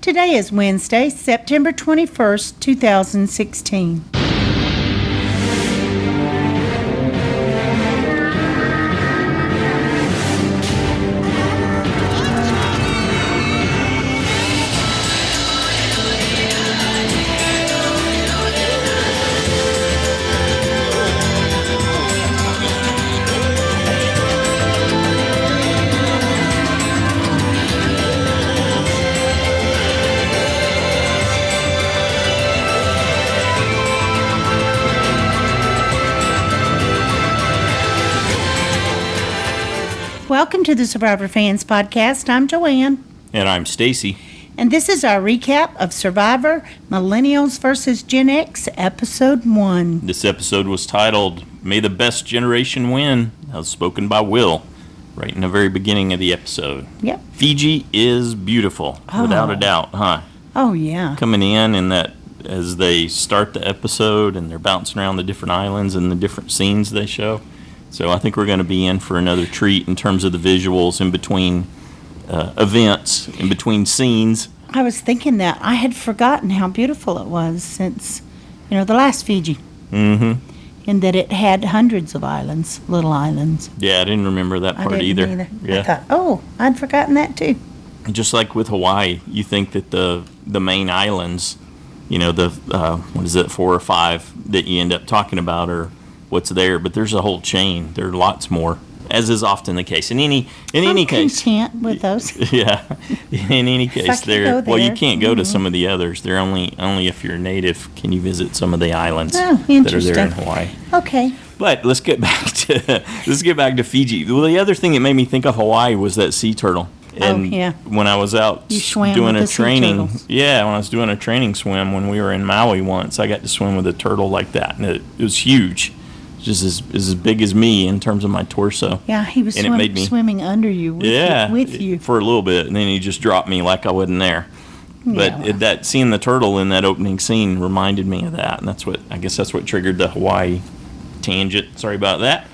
Today is Wednesday, September 21st, 2016. Welcome to the Survivor Fans Podcast. I'm Joanne. And I'm Stacy. And this is our recap of Survivor Millennials vs. Gen X, Episode 1. This episode was titled, May the Best Generation Win. That was spoken by Will, right in the very beginning of the episode. Yep. Figgy is beautiful, without a doubt, huh? Oh, yeah. Coming in and that as they start the episode and they're bouncing around the different islands and the different scenes they show. So I think we're going to be in for another treat in terms of the visuals in between events, in between scenes. I was thinking that. I had forgotten how beautiful it was since, the last Fiji. Mm-hmm. And that it had hundreds of islands, little islands. Yeah, I didn't remember that part either. Yeah. I thought, I'd forgotten that too. Just like with Hawaii, you think that the main islands, what is it, 4 or 5 that you end up talking about are what's there, but there's a whole chain. There are lots more, as is often the case. In any case, content with those. Yeah. In any case, there. Well, you can't go to some of the others. They're only if you're native can you visit some of the islands that are there in Hawaii. Okay. But let's get back to Fiji. Well, the other thing that made me think of Hawaii was that sea turtle. And when I was out doing a training, when I was doing a training swim when we were in Maui once, I got to swim with a turtle like that, and it was huge. Just as big as me in terms of my torso. Yeah, he was swimming under you with you. For a little bit, and then he just dropped me like I wasn't there. But that seeing the turtle in that opening scene reminded me of that, and that's what triggered the Hawaii tangent. Sorry about that.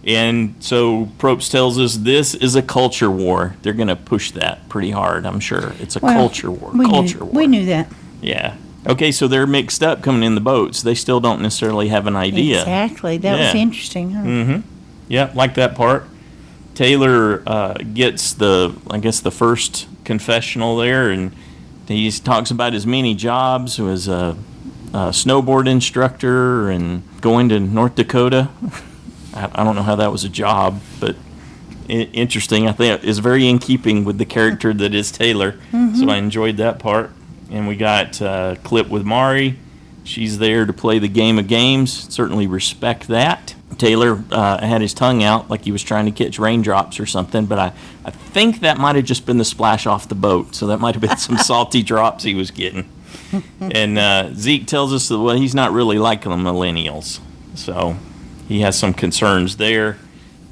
And so Probst tells us this is a culture war. They're going to push that pretty hard, I'm sure. It's a culture war. We knew that. Yeah. Okay, so they're mixed up coming in the boats. They still don't necessarily have an idea. Exactly. That was interesting. Huh? Mm-hmm. Yeah, like that part. Taylor gets the first confessional there, and he talks about his many jobs as a snowboard instructor and going to North Dakota. I don't know how that was a job, but interesting. I think it's very in keeping with the character that is Taylor, so I enjoyed that part. And we got a clip with Mari. She's there to play the game of games. Certainly respect that. Taylor had his tongue out like he was trying to catch raindrops or something, but I think that might have just been the splash off the boat. So that might have been some salty drops he was getting. And Zeke tells us that, he's not really like the millennials. So he has some concerns there.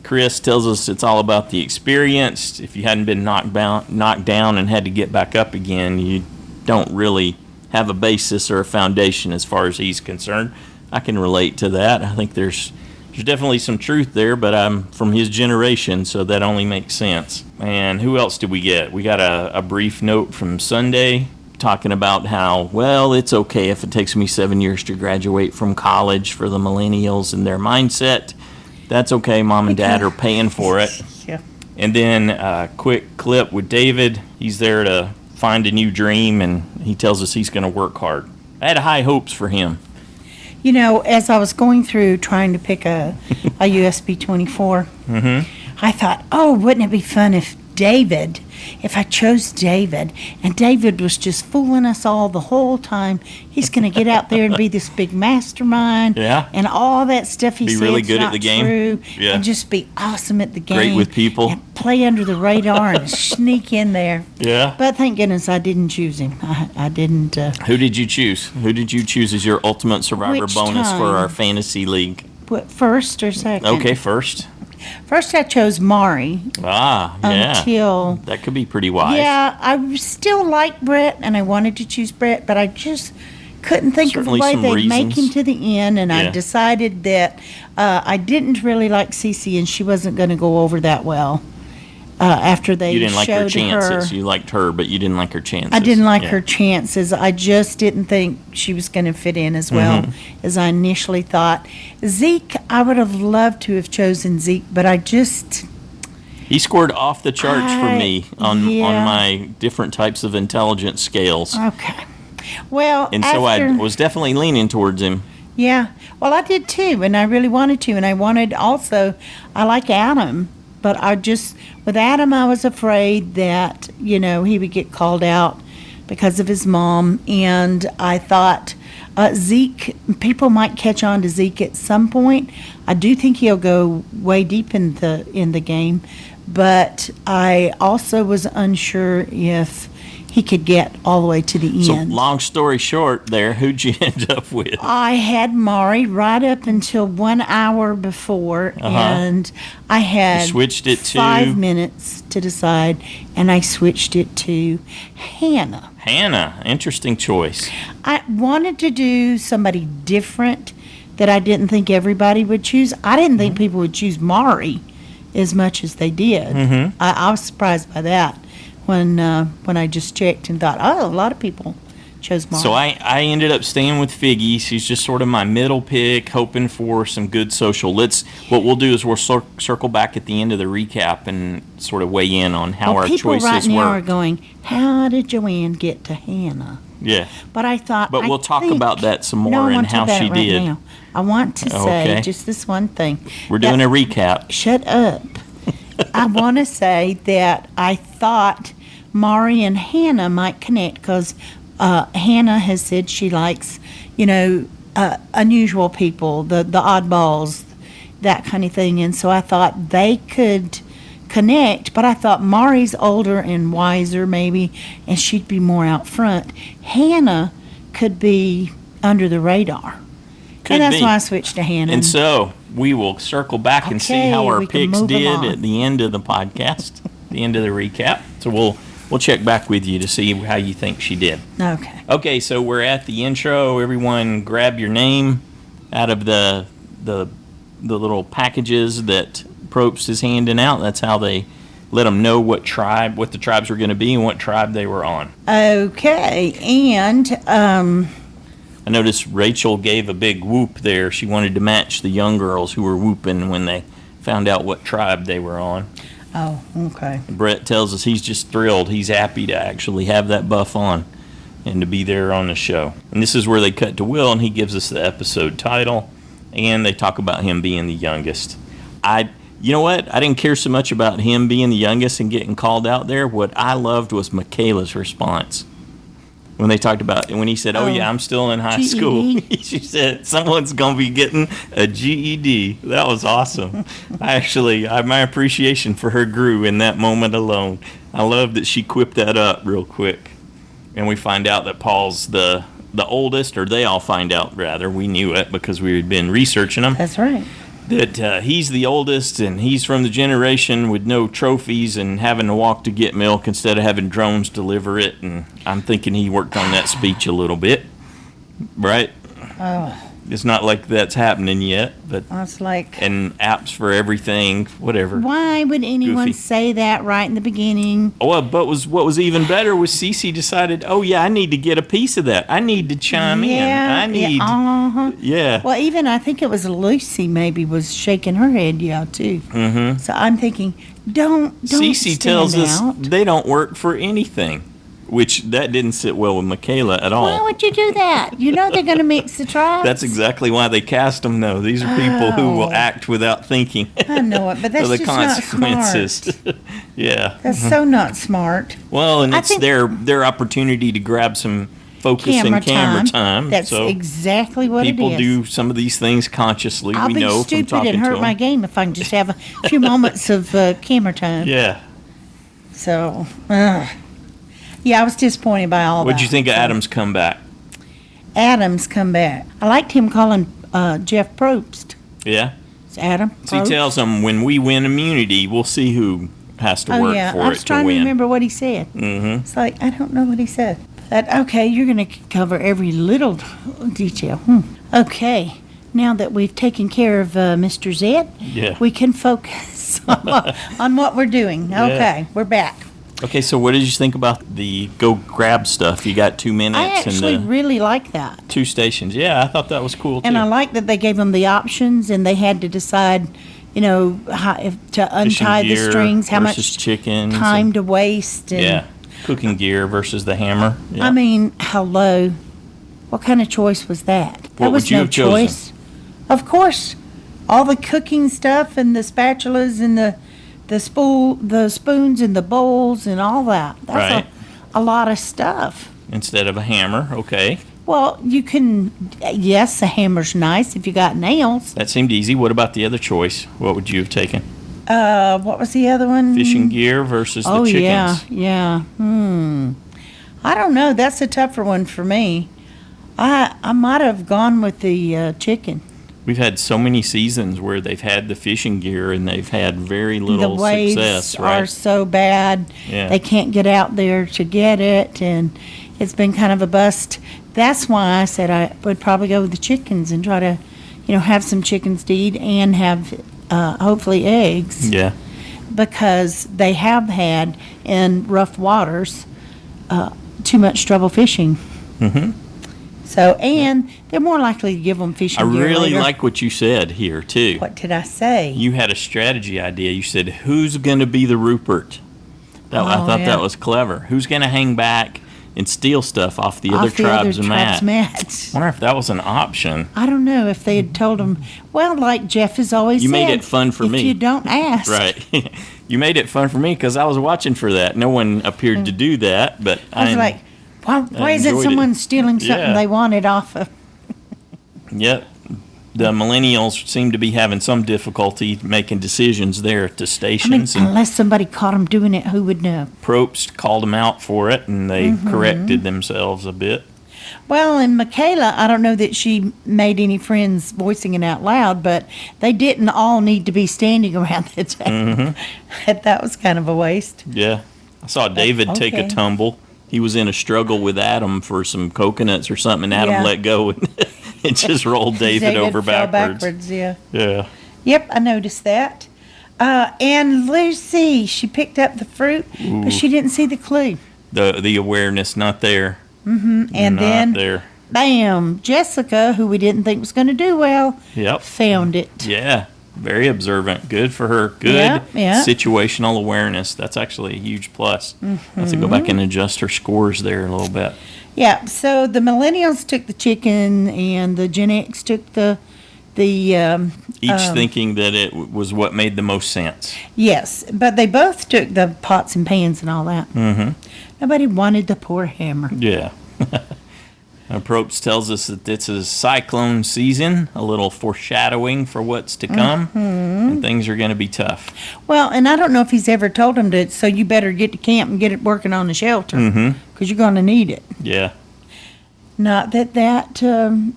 Chris tells us it's all about the experience. If you hadn't been knocked down and had to get back up again, you don't really have a basis or a foundation as far as he's concerned. I can relate to that. I think there's definitely some truth there, but I'm from his generation, so that only makes sense. And who else did we get? We got a brief note from Sunday talking about how, it's okay if it takes me 7 years to graduate from college for the millennials and their mindset. That's okay. Mom and Dad are paying for it. Yeah. And then a quick clip with David. He's there to find a new dream, and he tells us he's going to work hard. I had high hopes for him. As I was going through trying to pick a USB 24, I thought, wouldn't it be fun if I chose David, and David was just fooling us all the whole time. He's going to get out there and be this big mastermind, and all that stuff he said really good at the game, and just be awesome at the game. Great with people. And play under the radar and sneak in there. Yeah. But thank goodness I didn't choose him. I didn't. Who did you choose? Who did you choose as your ultimate survivor bonus for our fantasy league? What, first or second? Okay, first. First, I chose Mari. Until that could be pretty wise. Yeah, I still like Bret, and I wanted to choose Bret, but I just couldn't think of a way they'd make him to the end, and I decided that I didn't really like CeCe, and she wasn't going to go over that well. after they You didn't like her showed chances. You liked her, but you didn't like her chances. I didn't like Yeah. her chances. I just didn't think she was going to fit in as well as I initially thought. Zeke, I would have loved to have chosen Zeke, but I just... He scored off the charts for me on yeah. my different types of intelligence scales. Okay. Well, And so I was definitely leaning towards him. Yeah. Well, I did too, and I really wanted to. And I wanted also, I like Adam, but with Adam, I was afraid that, he would get called out because of his mom. And I thought Zeke, people might catch on to Zeke at some point. I do think he'll go way deep in the game, but I also was unsure if he could get all the way to the So end. long story short there, who'd you end up with? I had Mari right up until 1 hour before, and I had You switched it to? 5 minutes to decide, and I switched it to Hannah. Hannah, interesting choice. I wanted to do somebody different that I didn't think everybody would choose. I didn't think people would choose Mari as much as they did. I was surprised by that when I just checked and thought, oh, a lot of people chose Mari. So I ended up staying with Figgy. She's just sort of my middle pick, hoping for some good social. What we'll do is we'll circle back at the end of the recap and sort of weigh in on how our people choices right now were. are going, how did Joanne get to Hannah? Yeah. But I thought, But we'll talk about that some more no, I and want to how talk about she it right did. now. I want to say Okay. just this one thing. We're doing a recap. Shut up. I want to say that I thought Mari and Hannah might connect because Hannah has said she likes, unusual people, the oddballs, that kind of thing. And so I thought they could connect, but I thought Mari's older and wiser maybe, and she'd be more out front. Hannah could be under the radar. Could and that's be. why I switched to Hannah. And so we will circle back and see Okay, how our we can picks move did along. at the end of the podcast, the end of the recap. So we'll check back with you to see how you think she did. Okay. Okay, so we're at the intro. Everyone grab your name out of the little packages that Probst is handing out. That's how they let them know what the tribes were going to be and what tribe they were on. Okay, and I noticed Rachel gave a big whoop there. She wanted to match the young girls who were whooping when they found out what tribe they were on. oh, okay. Bret tells us he's just thrilled. He's happy to actually have that buff on and to be there on the show. And this is where they cut to Will, and he gives us the episode title, and they talk about him being the youngest. You know what? I didn't care so much about him being the youngest and getting called out there. What I loved was Michala's response. When they talked about, when he said, oh yeah, I'm still in high school. She said, someone's going to be getting a GED. That was awesome. My appreciation for her grew in that moment alone. I love that she quipped that up real quick. And we find out that Paul's the oldest, or they all find out, rather. We knew it because we had been researching him. That's right. That he's the oldest, and he's from the generation with no trophies and having to walk to get milk instead of having drones deliver it. And I'm thinking he worked on that speech a little bit, right? It's not like that's happening yet, but I was like, and apps for everything, whatever. why would anyone Goofy. say that right in the beginning? Oh, but what was even better was CeCe decided, oh yeah, I need to get a piece of that. I need to chime in. I need, yeah. Well, even I think it was Lucy maybe was shaking her head, too. Mm-hmm. So I'm thinking, don't CeCe stand tells us out. they don't work for anything, which that didn't sit well with Michala at all. Why would you do that? You know they're going to mix the tribes. That's exactly why they cast them, though. These are people who will act without thinking. I know it, but that's for the just consequences. not smart. Yeah. That's so not smart. Well, and I it's think- their opportunity to grab some focus and camera time. That's so exactly what it is. people do some of these things consciously. I'll we be know from stupid talking and to hurt them. my game if I can just have a few moments of camera time. Yeah. So, yeah, I was disappointed by all that. What'd you think of So, Adam's comeback? Adam's come back. I liked him calling Jeff Probst. Yeah. It's Adam. So he Probst. tells them when we win immunity, we'll see who has to Oh work yeah, for I it was to trying to win. remember what he said. Mm-hmm. It's like I don't know what he said. But okay, you're going to cover every little detail. Okay, Now that we've taken care of Mr. Zed, Yeah. we can focus on what we're doing. Yeah. Okay, we're back. Okay, so what did you think about the go grab stuff? You got 2 minutes I actually and the really like that. 2 stations. Yeah, I thought that was cool too. And I like that they gave them the options and they had to decide, how, to untie the gear strings, how versus much chickens time and- to waste. And, Yeah, cooking gear versus the hammer. Yeah. I mean, hello. What kind of choice was that? That What was would you no have chosen? choice. Of course. All the cooking stuff and the spatulas and the spoons and the bowls and all that. That's Right. a lot of stuff. Instead of a hammer, okay. Well, you can, yes, a hammer's nice if you got nails. That seemed easy. What about the other choice? What would you have taken? What was the other one? Fishing gear versus the chickens. yeah. I don't know. That's a tougher one for me. I might have gone with the chicken. We've had so many seasons where they've had the fishing gear and they've had very little The waves success, are right? so bad. Yeah. They can't get out there to get it, and it's been kind of a bust. That's why I said I would probably go with the chickens and try to, have some chickens to eat and have hopefully eggs. Yeah. Because they have had in rough waters too much trouble fishing. Mm-hmm. So, and they're more likely to give them fishing I gear really later. like what you said here, too. What did I say? You had a strategy idea. You said, who's going to be the Rupert? I Oh, thought yeah. that was clever. Who's going to hang back and steal stuff off the other Off the other tribes' tribes' mat? mats. I wonder if that was an option. I don't know if they had told them. Well, like Jeff has always You said, made it fun for if me. you don't ask. Right. You made it fun for me because I was watching for that. No one appeared to do that, but I was like, why isn't enjoyed it. someone stealing something Yeah. they wanted off of? Yep. The millennials seem to be having some difficulty making decisions there at the I mean, stations. and unless somebody caught them doing it, who would know? Probst called them out for it, and they Mm-hmm. corrected themselves a bit. Well, and Michala, I don't know that she made any friends voicing it out loud, but they didn't all need to be standing around the table. That was kind of a waste. Yeah. I saw David take a okay. tumble. He was in a struggle with Adam for some coconuts or something, and Adam Yeah. let go, and it just rolled David over fell backwards. Yeah. Yeah. Yep, I noticed that. And Lucy, she picked up the fruit, but she didn't see the clue. The awareness not there. And Not then, there. bam, Jessica, who we didn't think was going to do well, Yep. found it. Yeah. Very observant. Good for her. Good Yeah. situational awareness. That's actually a huge plus. Have to go back and adjust her scores there a little bit. Yeah, so the millennials took the chicken and the Gen X took the Each thinking that it was what made the most sense. yes, but they both took the pots and pans and all that. Mm-hmm. Nobody wanted the poor hammer. Yeah. Probst tells us that this is cyclone season, a little foreshadowing for what's to come, and things are going to be tough. Well, and I don't know if he's ever told them to, so you better get to camp and get it working on the shelter because you're going to need it. Yeah. Not that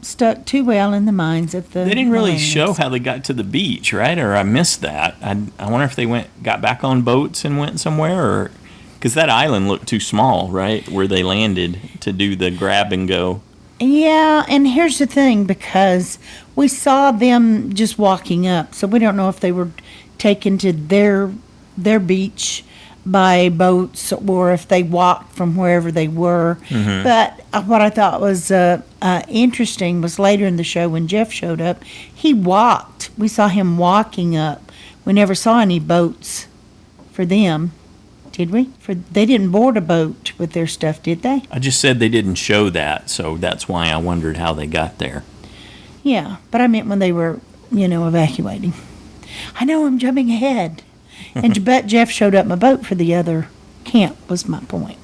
stuck too well in the minds of the They didn't really millennials. show how they got to the beach, right? Or I missed that. I wonder if they got back on boats and went somewhere, or because that island looked too small, right, where they landed to do the grab and go. Yeah, and here's the thing, because we saw them just walking up, so we don't know if they were taken to their beach by boats or if they walked from wherever they were. But what I thought was interesting was later in the show when Jeff showed up, he walked. We saw him walking up. We never saw any boats for them, did we? They didn't board a boat with their stuff, did they? I just said they didn't show that, so that's why I wondered how they got there. Yeah, but I meant when they were, evacuating. I know I'm jumping ahead. But Jeff showed up in a boat for the other camp, was my point.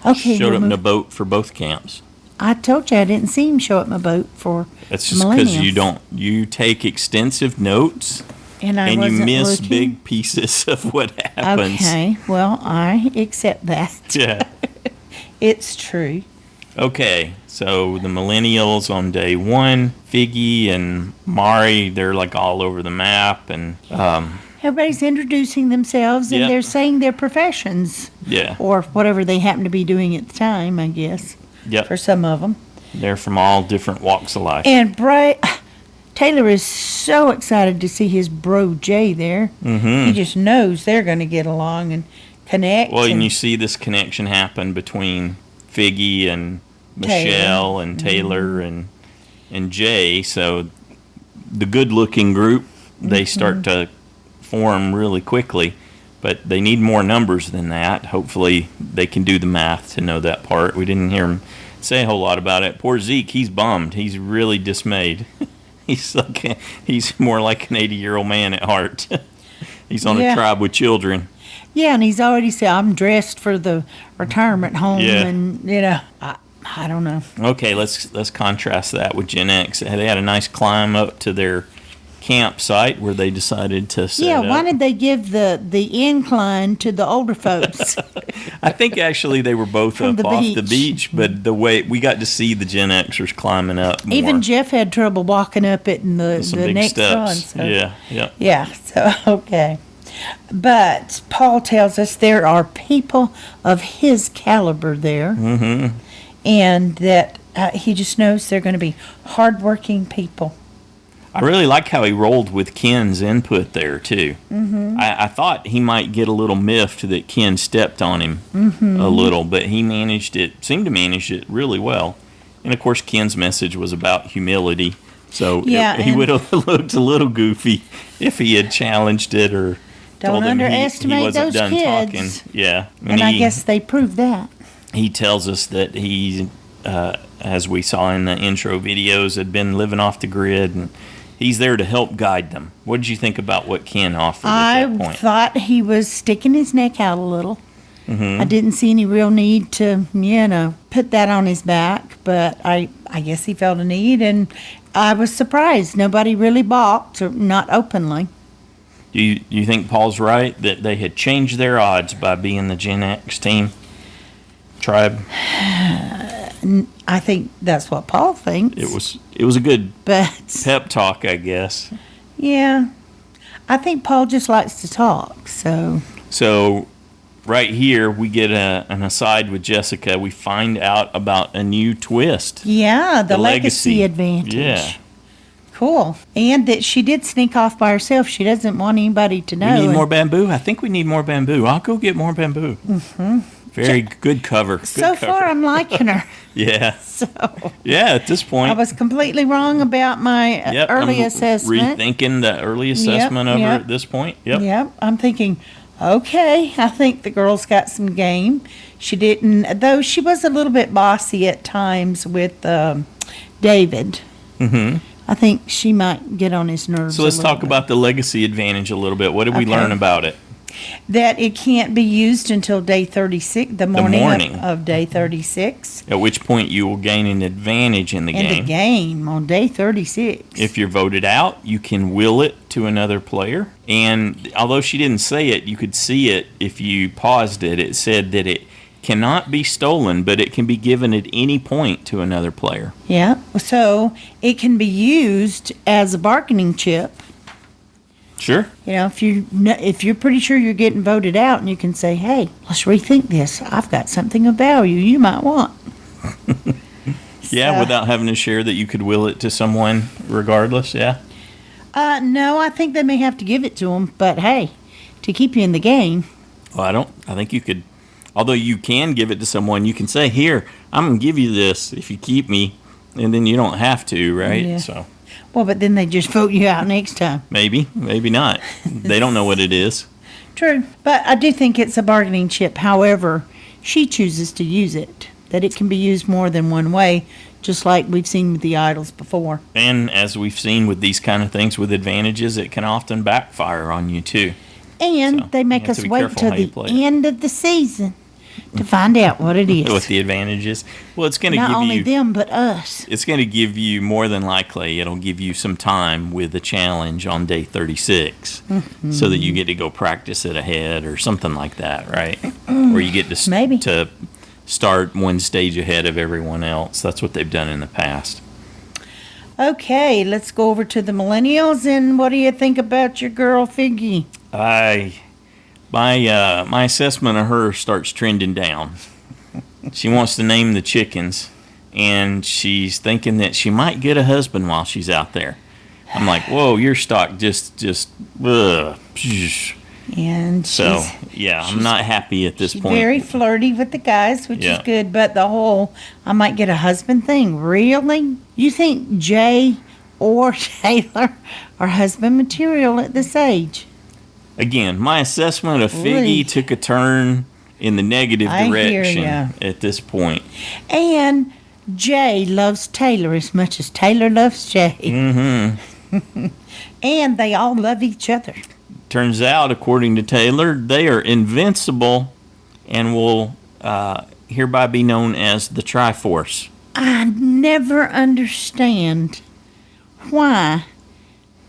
Okay. Showed we'll up in a move- boat for both camps. I told you I didn't see him show up in a boat for That's the just because millennials. you take extensive notes And I and you wasn't miss looking. big pieces of what happens. Okay, well, I accept that. Yeah. It's true. Okay, so the millennials on day one, Figgy and Mari, they're like all over the map, and Everybody's introducing themselves and Yep. they're saying their professions. yeah, Or whatever they happen to be doing at the time, I guess, yep, for some of them. they're from all different walks of life. And Bret, Taylor is so excited to see his bro Jay there. Mm-hmm. He just knows they're going to get along and connect. Well, and you see this connection happen between Figgy and Michelle and Taylor and Jay. So the good-looking group, they start to form really quickly. But they need more numbers than that. Hopefully they can do the math to know that part. We didn't hear him say a whole lot about it. Poor Zeke, he's bummed. He's really dismayed. He's more like an 80-year-old man at heart. He's on a tribe with children. Yeah, and he's already said, I'm dressed for the retirement home. Yeah. And, I don't know. Okay, let's contrast that with Gen X. They had a nice climb up to their campsite where they decided to set up. Why did they give the incline to the older folks? I think actually they were both From up the off beach. the beach, but the way we got to see the Gen Xers climbing up more. Even Jeff had trouble walking up it in the big next one. steps. So. Yeah. So, okay. But Paul tells us there are people of his caliber there. Mm-hmm. And that he just knows they're going to be hardworking people. I really like how he rolled with Ken's input there, too. Mm-hmm. I thought he might get a little miffed that Ken stepped on him a little, but he seemed to manage it really well. And, of course, Ken's message was about humility, so he would have looked a little goofy if he had challenged it or don't told him underestimate he wasn't those done kids. talking. Yeah. And I guess they proved that. He tells us that he, as we saw in the intro videos, had been living off the grid, and he's there to help guide them. What did you think about what Ken offered at that point? I thought he was sticking his neck out a little. Mm-hmm. I didn't see any real need to, put that on his back, but I guess he felt a need, and I was surprised. Nobody really balked, or not openly. Do you think Paul's right that they had changed their odds by being the Gen X team? Tribe. I think that's what Paul thinks. It was a good but pep talk, I guess. Yeah, I think Paul just likes to talk. So right here we get an aside with Jessica. We find out about a new twist. Yeah, the legacy advantage. Yeah. Cool. And that she did sneak off by herself. She doesn't want anybody to know. We need more bamboo. I think we need more bamboo. I'll go get more bamboo. Mm-hmm. Very good cover. So far, I'm liking her. Yeah. So. Yeah, at this point. I was completely wrong about my early assessment. Rethinking the early assessment of her at this point. Yep. I'm thinking, okay, I think the girl's got some game. She didn't, though she was a little bit bossy at times with David. Mm-hmm. I think she might get on his nerves. So let's talk about the legacy advantage a little bit. What did we learn about it? That it can't be used until day 36, the morning. Of day 36. At which point you will gain an advantage in the game. In the game on day 36. If you're voted out, you can will it to another player. And although she didn't say it, you could see it if you paused it. It said that it cannot be stolen, but it can be given at any point to another player. Yeah, so it can be used as a bargaining chip. Sure. If you're pretty sure you're getting voted out, and you can say, "Hey, let's rethink this. I've got something of value you might want." Yeah, without having to share that you could will it to someone regardless. Yeah. No, I think they may have to give it to them, but hey, to keep you in the game. Well, I think you could. Although you can give it to someone, you can say, "Here, I'm gonna give you this if you keep me," and then you don't have to, right? Yeah. So. Well, but then they just vote you out next time. Maybe not. They don't know what it is. True, but I do think it's a bargaining chip. However, she chooses to use it, that it can be used more than one way, just like we've seen with the idols before. And as we've seen with these kind of things with advantages, it can often backfire on you too. And So, they make you have us to be wait careful till how you the play it. end of the season to find out what it is. What the advantage is. Well, it's going to Not give only you. them, but us. It's going to give you more than likely. It'll give you some time with the challenge on day 36, so that you get to go practice it ahead or something like that, right? Or you get to Maybe. to start one stage ahead of everyone else. That's what they've done in the past. Okay, let's go over to the Millennials, and what do you think about your girl, Figgy? My assessment of her starts trending down. She wants to name the chickens, and she's thinking that she might get a husband while she's out there. I'm like, whoa, your stock just, ugh. And So, yeah, I'm not happy at this she's point. very flirty with the guys, which Yeah. is good. But the whole I might get a husband thing, really? You think Jay or Taylor are husband material at this age? Again, my assessment of Really? Figgy took a turn in the negative I hear direction ya. at this point. And Jay loves Taylor as much as Taylor loves Jay. Mm-hmm. And they all love each other. Turns out, according to Taylor, they are invincible and will hereby be known as the Triforce. I never understand why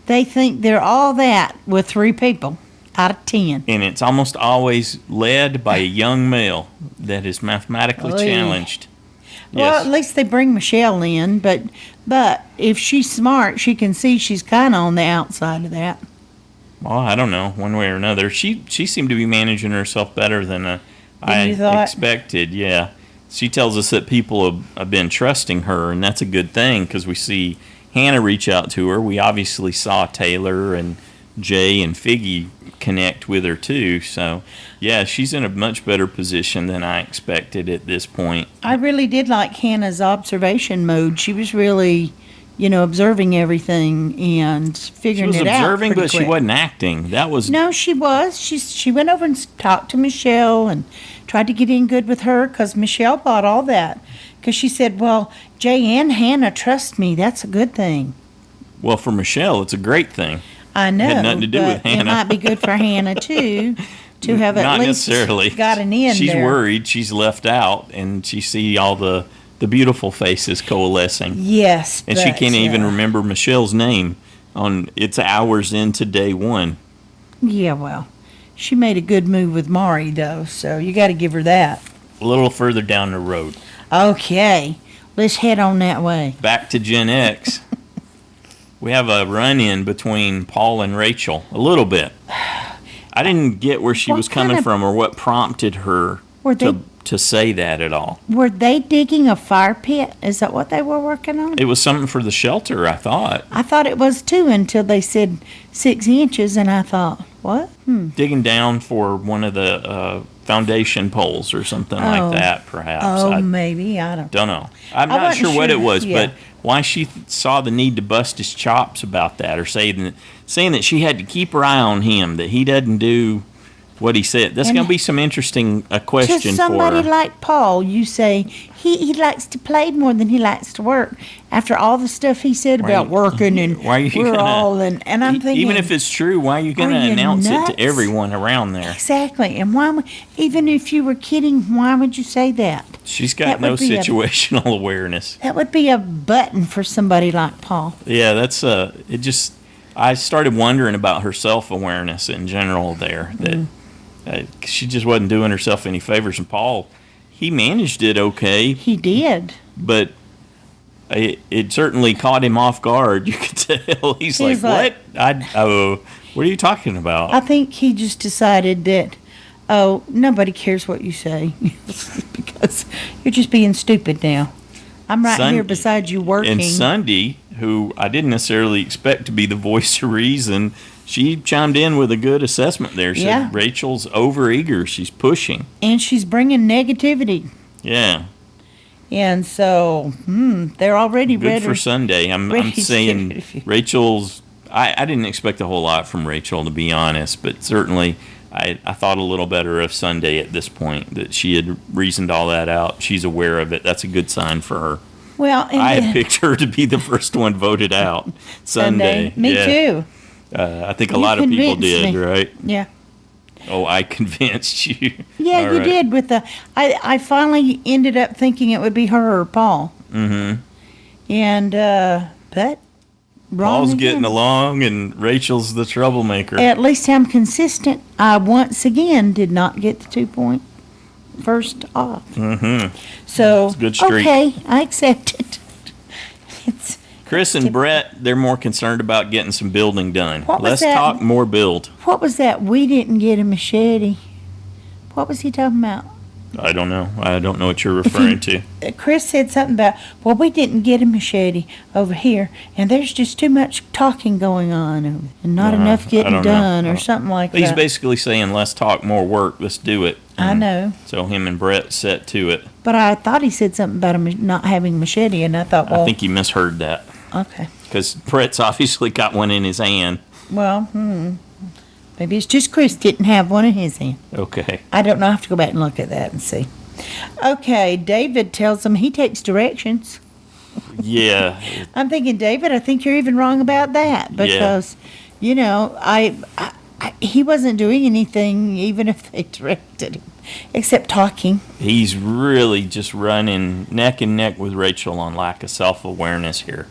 they think they're all that with 3 people out of 10. And it's almost always led by a young male that is mathematically Oh, yeah. challenged. Well, Yes. at least they bring Michelle in, but if she's smart, she can see she's kind of on the outside of that. Well, I don't know, one way or another. She seemed to be managing herself better than I you thought? expected, yeah. She tells us that people have been trusting her, and that's a good thing because we see Hannah reach out to her. We obviously saw Taylor and Jay and Figgy connect with her too. So, yeah, she's in a much better position than I expected at this point. I really did like Hannah's observation mode. She was really, observing everything and She figuring was it out. observing, pretty but she quick. wasn't acting. That was No, she was. She went over and talked to Michelle and tried to get in good with her because Michelle bought all that. Because she said, well, Jay and Hannah trust me. That's a good thing. well, for Michelle, it's a great thing. I know. Had nothing to do with but Hannah. It might be good for Hannah, too, to have at Not least necessarily. got an in She's there. worried. She's left out, and she see all the beautiful faces coalescing. Yes, And she but, can't even remember Michelle's name on it's hours into day 1. Yeah, well, she made a good move with Mari, though, so you got to give her that. A little further down the road. Okay, let's head on that way. Back to Gen X. We have a run-in between Paul and Rachel, a little bit. I didn't get where she What was kind coming of- from or what prompted her Were they to say that at all. were they digging a fire pit? Is that what they were working on? It was something for the shelter, I thought. I thought it was too until they said 6 inches, and I thought, what? Digging down for one of the foundation poles or something Oh. like that, perhaps. Oh, I maybe. I don't. don't know. I'm I not wasn't sure what sure, it was, yeah. but why she saw the need to bust his chops about that, or saying that she had to keep her eye on him, that he doesn't do what he said. That's And going to be some interesting question To for somebody her. like Paul, you say he likes to play more than he likes to work. After all the stuff he said Why about you- working and why are you we're gonna- all and I'm thinking Even if it's true, why are you going to Are you announce it nuts? to everyone around there? exactly. And even if you were kidding, why would you say that? She's got That no would be a- situational awareness. That would be a button for somebody like Paul. Yeah, that's it just I started wondering about her self-awareness in general there, that she just wasn't doing herself any favors. And Paul, he managed it okay, He did. but it certainly caught him off guard. You could tell. He's like, like- what? What are you talking about? I think he just decided that, oh, nobody cares what you say because you're just being stupid now. I'm right Sun- here beside you working. And Sunday, who I didn't necessarily expect to be the voice of reason, she chimed in with a good assessment there. She Yeah. said Rachel's overeager. She's pushing. And she's bringing negativity. Yeah. And so, they're already Good ready. for Sunday. I'm ready saying to- Rachel's. I didn't expect a whole lot from Rachel, to be honest, but certainly I thought a little better of Sunday at this point, that she had reasoned all that out. She's aware of it. That's a good sign for her. Well, and I then- had picked her to be the first one voted out Sunday. Me Yeah. too. I think a You lot of people convinced did, me. right? Yeah. Oh, I convinced you. Yeah, All you right. did with the. I finally ended up thinking it would be her or Paul. Mm-hmm. And, but, wrong Paul's again. getting along, and Rachel's the troublemaker. At least I'm consistent. I once again did not get the 2 point first off. Mm-hmm. So, It's a good streak. okay, I accept it. It's, Chris and Bret, they're more concerned about getting some building done. What was Let's that? talk more build. what was that? We didn't get a machete. What was he talking about? I don't know. I don't know what you're referring to. Chris said something about, well, we didn't get a machete over here, and there's just too much talking going on, and not enough I getting don't know. done, or something like He's that. basically saying, let's talk more work, let's do it. I know. So him and Bret set to it. But I thought he said something about not having machete, and I thought, well, I think he misheard that. okay. Because Bret's obviously got one in his hand. Well, maybe it's just Chris didn't have one in his hand. Okay. I don't know. I have to go back and look at that and see. Okay, David tells him he takes directions. Yeah. I'm thinking, David, I think you're even wrong about that because, you know, he wasn't doing anything even if they directed him, except talking. He's really just running neck and neck with Rachel on lack of self-awareness here.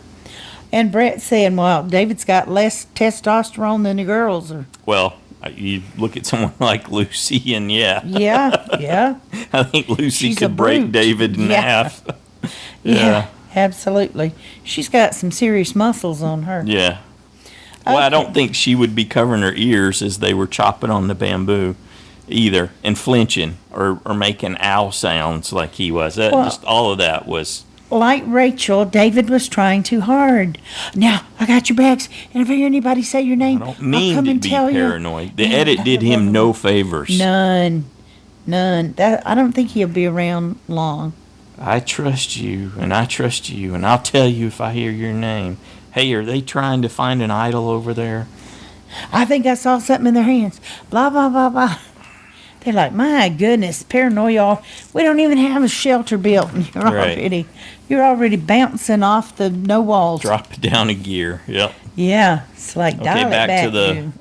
And Bret saying, well, David's got less testosterone than the girls. Well, you look at someone like Lucy, and Yeah. I think Lucy She's a could break brute. David in half. Yeah, absolutely. She's got some serious muscles on her. Yeah. Well, I don't think she would be covering her ears as they were chopping on the bamboo either, and flinching or making ow sounds like he was. Just all of that was... Like Rachel, David was trying too hard. Now, I got your bags, and if I hear anybody say your name, I don't I'll mean come to and be tell paranoid. The you. edit did him no favors. None. I don't think he'll be around long. I trust you, and I trust you, and I'll tell you if I hear your name. Hey, are they trying to find an idol over there? I think I saw something in their hands. Blah, blah, blah, blah. They're like, my goodness, paranoia. We don't even have a shelter built, and you're already bouncing off the no walls. Drop it down a gear. Yep. Yeah, it's like dial it back to to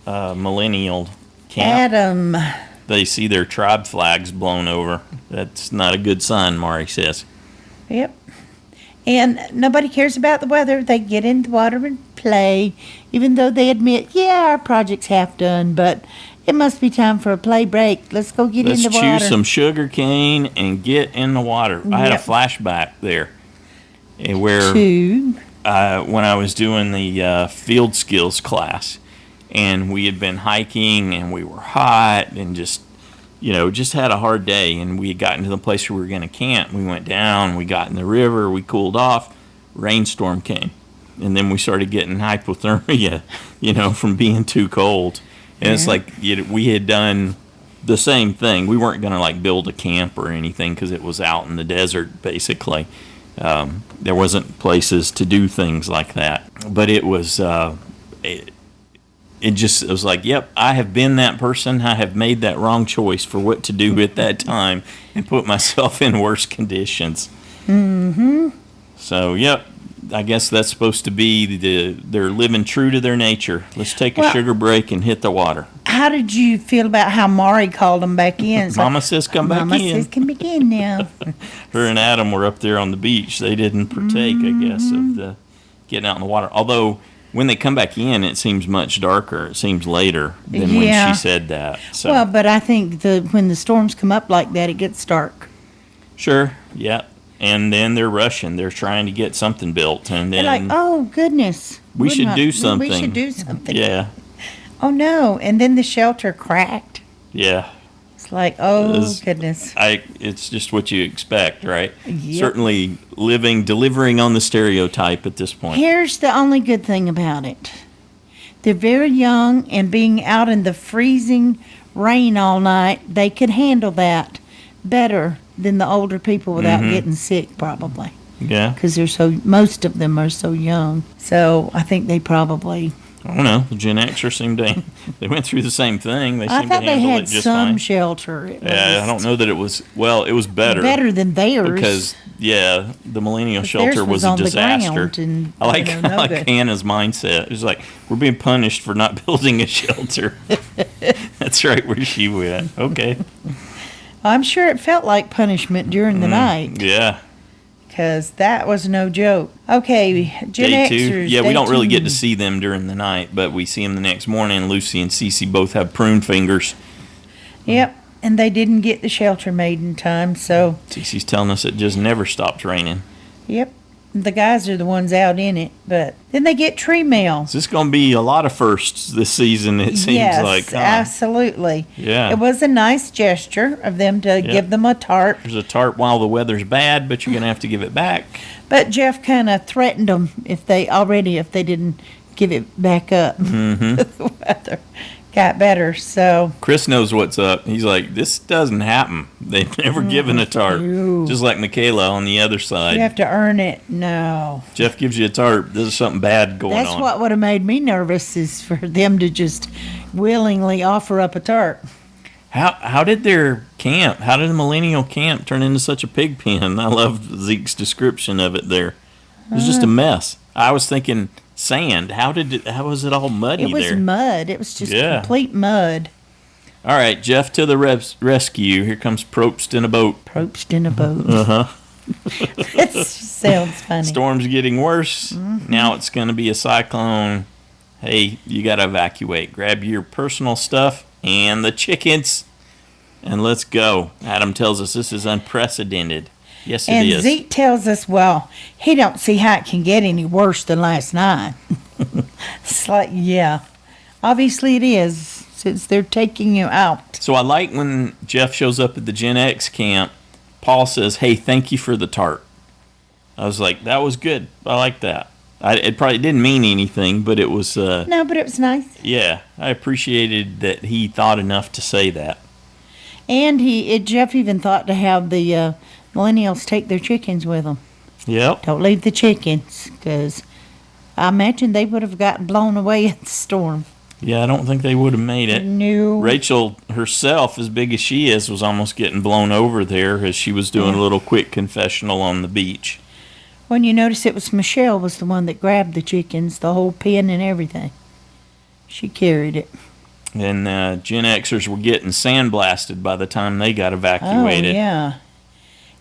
the millennial camp. Adam. They see their tribe flags blown over. That's not a good sign, Mari says. Yep. And nobody cares about the weather. They get in the water and play, even though they admit, yeah, our project's half done, but it must be time for a play break. Let's go get in the water. Let's chew some sugar cane and get in the water. I had a flashback there where when I was doing the field skills class, and we had been hiking and we were hot and just had a hard day, and we had gotten to the place where we were going to camp. We went down, we got in the river, we cooled off, rainstorm came. And then we started getting hypothermia, from being too cold. And it's like we had done the same thing. We weren't going to build a camp or anything because it was out in the desert, basically. There wasn't places to do things like that. But it was, it was like, yep, I have been that person. I have made that wrong choice for what to do at that time and put myself in worse conditions. Mm-hmm. So, yep. I guess that's supposed to be they're living true to their nature. Let's take a sugar break and hit the water. How did you feel about how Mari called them back in? Mama says come back in. Mama says come back in now. Her and Adam were up there on the beach. They didn't partake, I guess, of the getting out in the water. Although when they come back in, it seems much darker. It seems later than when she said that. So. Well, but I think when the storms come up like that, it gets dark. Sure, yeah. And then they're rushing. They're trying to get something built. And then they're like, oh, goodness. We should do something. We should do something. Yeah. Oh, no. And then the shelter cracked. Yeah. It's like, oh, goodness. It's just what you expect, right? Yep. Certainly delivering on the stereotype at this point. Here's the only good thing about it. They're very young, and being out in the freezing rain all night, they could handle that better than the older people without getting sick, probably. Yeah. Because most of them are so young. So I think they probably. I don't know. The Gen Xers seemed to. They went through the same thing. They seemed to handle it just fine. I thought they had some shelter. I don't know that it was. Well, it was better. Better than theirs. Because the millennial shelter was a disaster. I like Hannah's mindset. It was like, we're being punished for not building a shelter. That's right where she went. Okay. I'm sure it felt like punishment during the night. Yeah. Because that was no joke. Okay, Gen Day Xers. 2. Yeah, we don't really get to see them during the night, but we see them the next morning. Lucy and CeCe both have prune fingers. Yep, and they didn't get the shelter made in time, so. CeCe's telling us it just never stopped raining. Yep. The guys are the ones out in it, but then they get tree mail. Is this going to be a lot of firsts this season, it seems Yes, like? Huh? absolutely. Yeah. It was a nice gesture of them to give them a tarp. There's a tarp while the weather's bad, but you're going to have to give it back. But Jeff kind of threatened them if they didn't give it back up. Mm-hmm. The weather got better, so. Chris knows what's up. He's like, this doesn't happen. They've never given a tarp. Ew. Just like Michala on the other side. You have to earn it. No. Jeff gives you a tarp. There's something bad going on. That's what would have made me nervous, is for them to just willingly offer up a tarp. How did their camp, how did the millennial camp turn into such a pig pen? I love Zeke's description of it there. It was just a mess. I was thinking sand. How was it all muddy there? It was mud. It was just complete mud. All right, Jeff to the rescue. Here comes Probst in a boat. Probst in a boat. Uh-huh. It sounds funny. Storm's getting worse. Mm-hmm. Now it's going to be a cyclone. Hey, you got to evacuate. Grab your personal stuff and the chickens, and let's go. Adam tells us this is unprecedented. Yes, it is. And Zeke tells us, well, he don't see how it can get any worse than last night. It's like, yeah. Obviously it is, since they're taking you out. So I like when Jeff shows up at the Gen X camp, Paul says, hey, thank you for the tarp. I was like, that was good. I like that. It probably didn't mean anything, but it was... no, but it was nice. Yeah, I appreciated that he thought enough to say that. And Jeff even thought to have the millennials take their chickens with them. Yep. Don't leave the chickens, because I imagine they would have gotten blown away in the storm. Yeah, I don't think they would have made it. No. Rachel herself, as big as she is, was almost getting blown over there as she was doing a little quick confessional on the beach. When you notice it was Michelle was the one that grabbed the chickens, the whole pen and everything. She carried it. And Gen Xers were getting sandblasted by the time they got evacuated. Oh, yeah.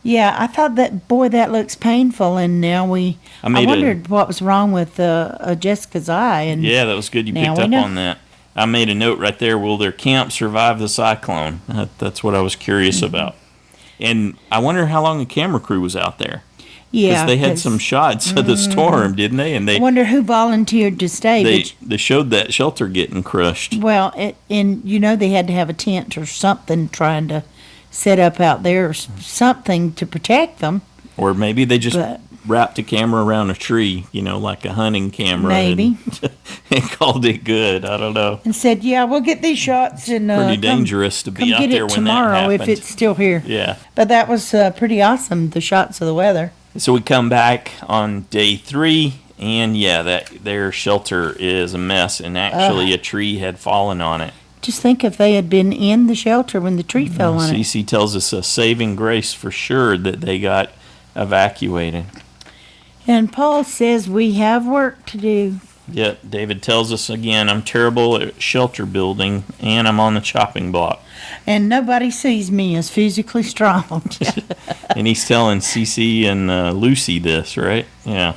Yeah, I thought that looks painful, and now I wondered what was wrong with Jessica's eye. And yeah, that was good you picked up on that. I made a note right there, will their camp survive the cyclone? That's what I was curious about. And I wonder how long the camera crew was out there. Yeah. Because they had some shots of the storm, didn't they? And I wonder who volunteered to stay. They showed that shelter getting crushed. Well, they had to have a tent or something trying to set up out there, or something to protect them. Or maybe they just wrapped a camera around a tree, like a hunting camera. Maybe. And called it good. I don't know. And said, yeah, we'll get these shots. And pretty dangerous to be out there when that happened. Tomorrow if it's still here. Yeah. But that was pretty awesome, the shots of the weather. So we come back on day 3, and their shelter is a mess, and actually a tree had fallen on it. Just think if they had been in the shelter when the tree fell on it. CeCe tells us a saving grace for sure that they got evacuated. And Paul says we have work to do. Yep, David tells us again, I'm terrible at shelter building, and I'm on the chopping block. And nobody sees me as physically strong. And he's telling CeCe and Lucy this, right? Yeah.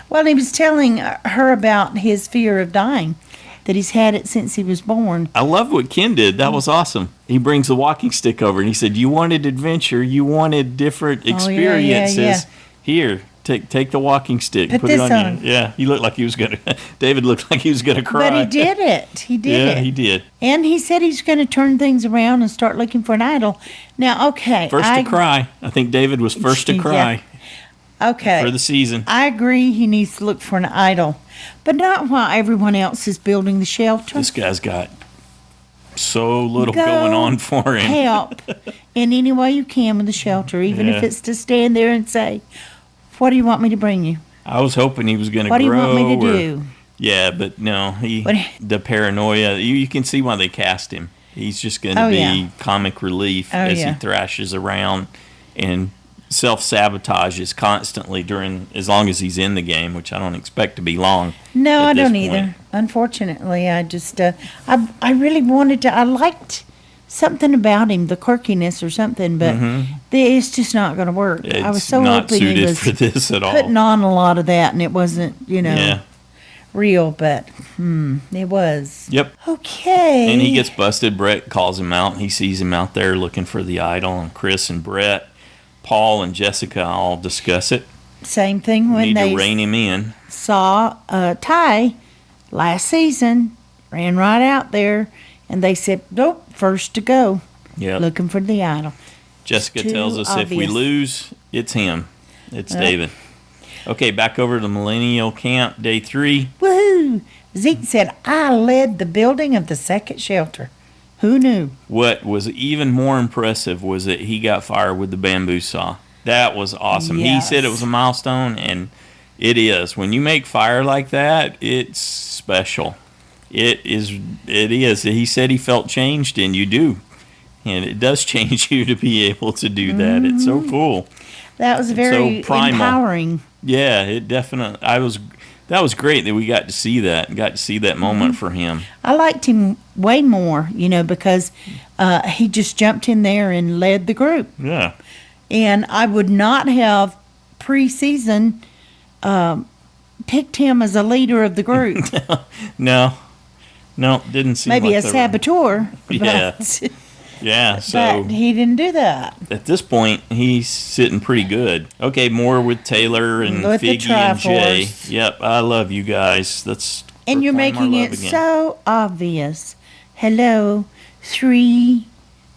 Well, he was telling her about his fear of dying, that he's had it since he was born. I love what Ken did. That was awesome. He brings the walking stick over, and he said, you wanted adventure, you wanted different experiences. Yeah. Here, take the walking stick. Put it this on on. you. Yeah, he looked like he was going to, David looked like he was going to cry. But he did it. He did it. Yeah, he did. And he said he's going to turn things around and start looking for an idol. Now, okay. First to cry. I think David was first to cry. Okay. For the season. I agree he needs to look for an idol. But not while everyone else is building the shelter. This guy's got so little going on for him. Help in any way you can with the shelter, even if it's to stand there and say, what do you want me to bring you? I was hoping he was going to grow. What do you want me to do? Yeah, but no, the paranoia, you can see why they cast him. He's just going to be comic relief as he thrashes around and self-sabotages constantly as long as he's in the game, which I don't expect to be long. No, I don't either. Unfortunately, I just, I really wanted to, I liked something about him, the quirkiness or something, but it's just not going to work. It's I was so not hoping he was for this at all. putting on a lot of that, and it wasn't, real, but it was. Yep. Okay. And he gets busted. Bret calls him out. He sees him out there looking for the idol, and Chris and Bret, Paul and Jessica all discuss it. Same thing when Need they to rein him in. saw Ty last season, ran right out there, and they said, nope, first to go, looking for the idol. Jessica It's tells too us if we obvious. lose, it's him. It's David. Okay, back over to Millennial Camp, day 3. Woohoo! Zeke said, I led the building of the second shelter. Who knew? What was even more impressive was that he got fired with the bamboo saw. That was awesome. Yes. He said it was a milestone, and it is. When you make fire like that, it's special. It is. He said he felt changed, and you do. And it does change you to be able to do that. It's so cool. That was very empowering. Yeah, it definitely. That was great that we got to see that moment for him. I liked him way more, because he just jumped in there and led the group. Yeah. And I would not have preseason picked him as a leader of the group. No, didn't seem Maybe like a saboteur. Yeah. But, Yeah, so but he didn't do that. at this point, he's sitting pretty good. Okay, more with Taylor and With the Figgy and Jay. Triforce. Yep, I love you guys. That's And you're proclaim our making love it again. so obvious. Hello, 3.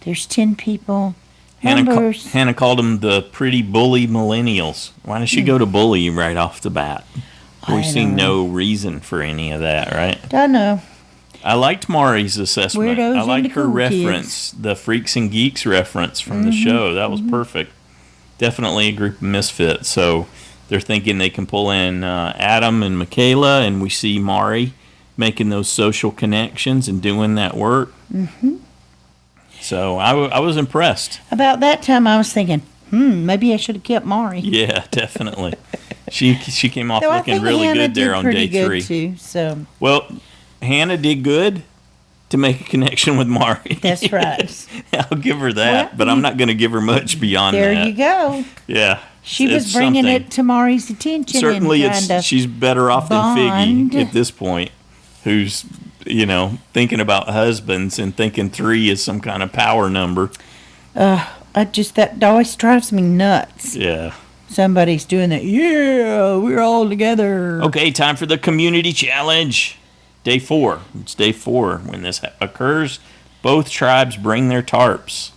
There's 10 people. Numbers. Hannah called them the pretty bully millennials. Why does she go to bully right off the bat? I We've seen know. no reason for any of that, right? Don't know. I liked Mari's assessment. Weirdos I and liked the her cool reference, the Freaks and Geeks reference from the show. That was perfect. Definitely a group of misfits. So they're thinking they can pull in Adam and Michala, and we see Mari making those social connections and doing that work. Mm-hmm. So I was impressed. About that time, I was thinking, maybe I should have kept Mari. Yeah, definitely. She came off Though I looking think really Hannah good there did on pretty day good 3. too. So Well, Hannah did good to make a connection with Mari. that's right. I'll give her that, Well, but I'm not going to give her much beyond There that. you go. Yeah. She it's was bringing something. it to Mari's attention. Certainly, and trying to she's better off than bond. Figgy at this point, who's, thinking about husbands and thinking 3 is some kind of power number. that always drives me nuts. Yeah. Somebody's doing that. Yeah, we're all together. Okay, time for the community challenge. Day 4. It's day 4 when this occurs. Both tribes bring their tarps.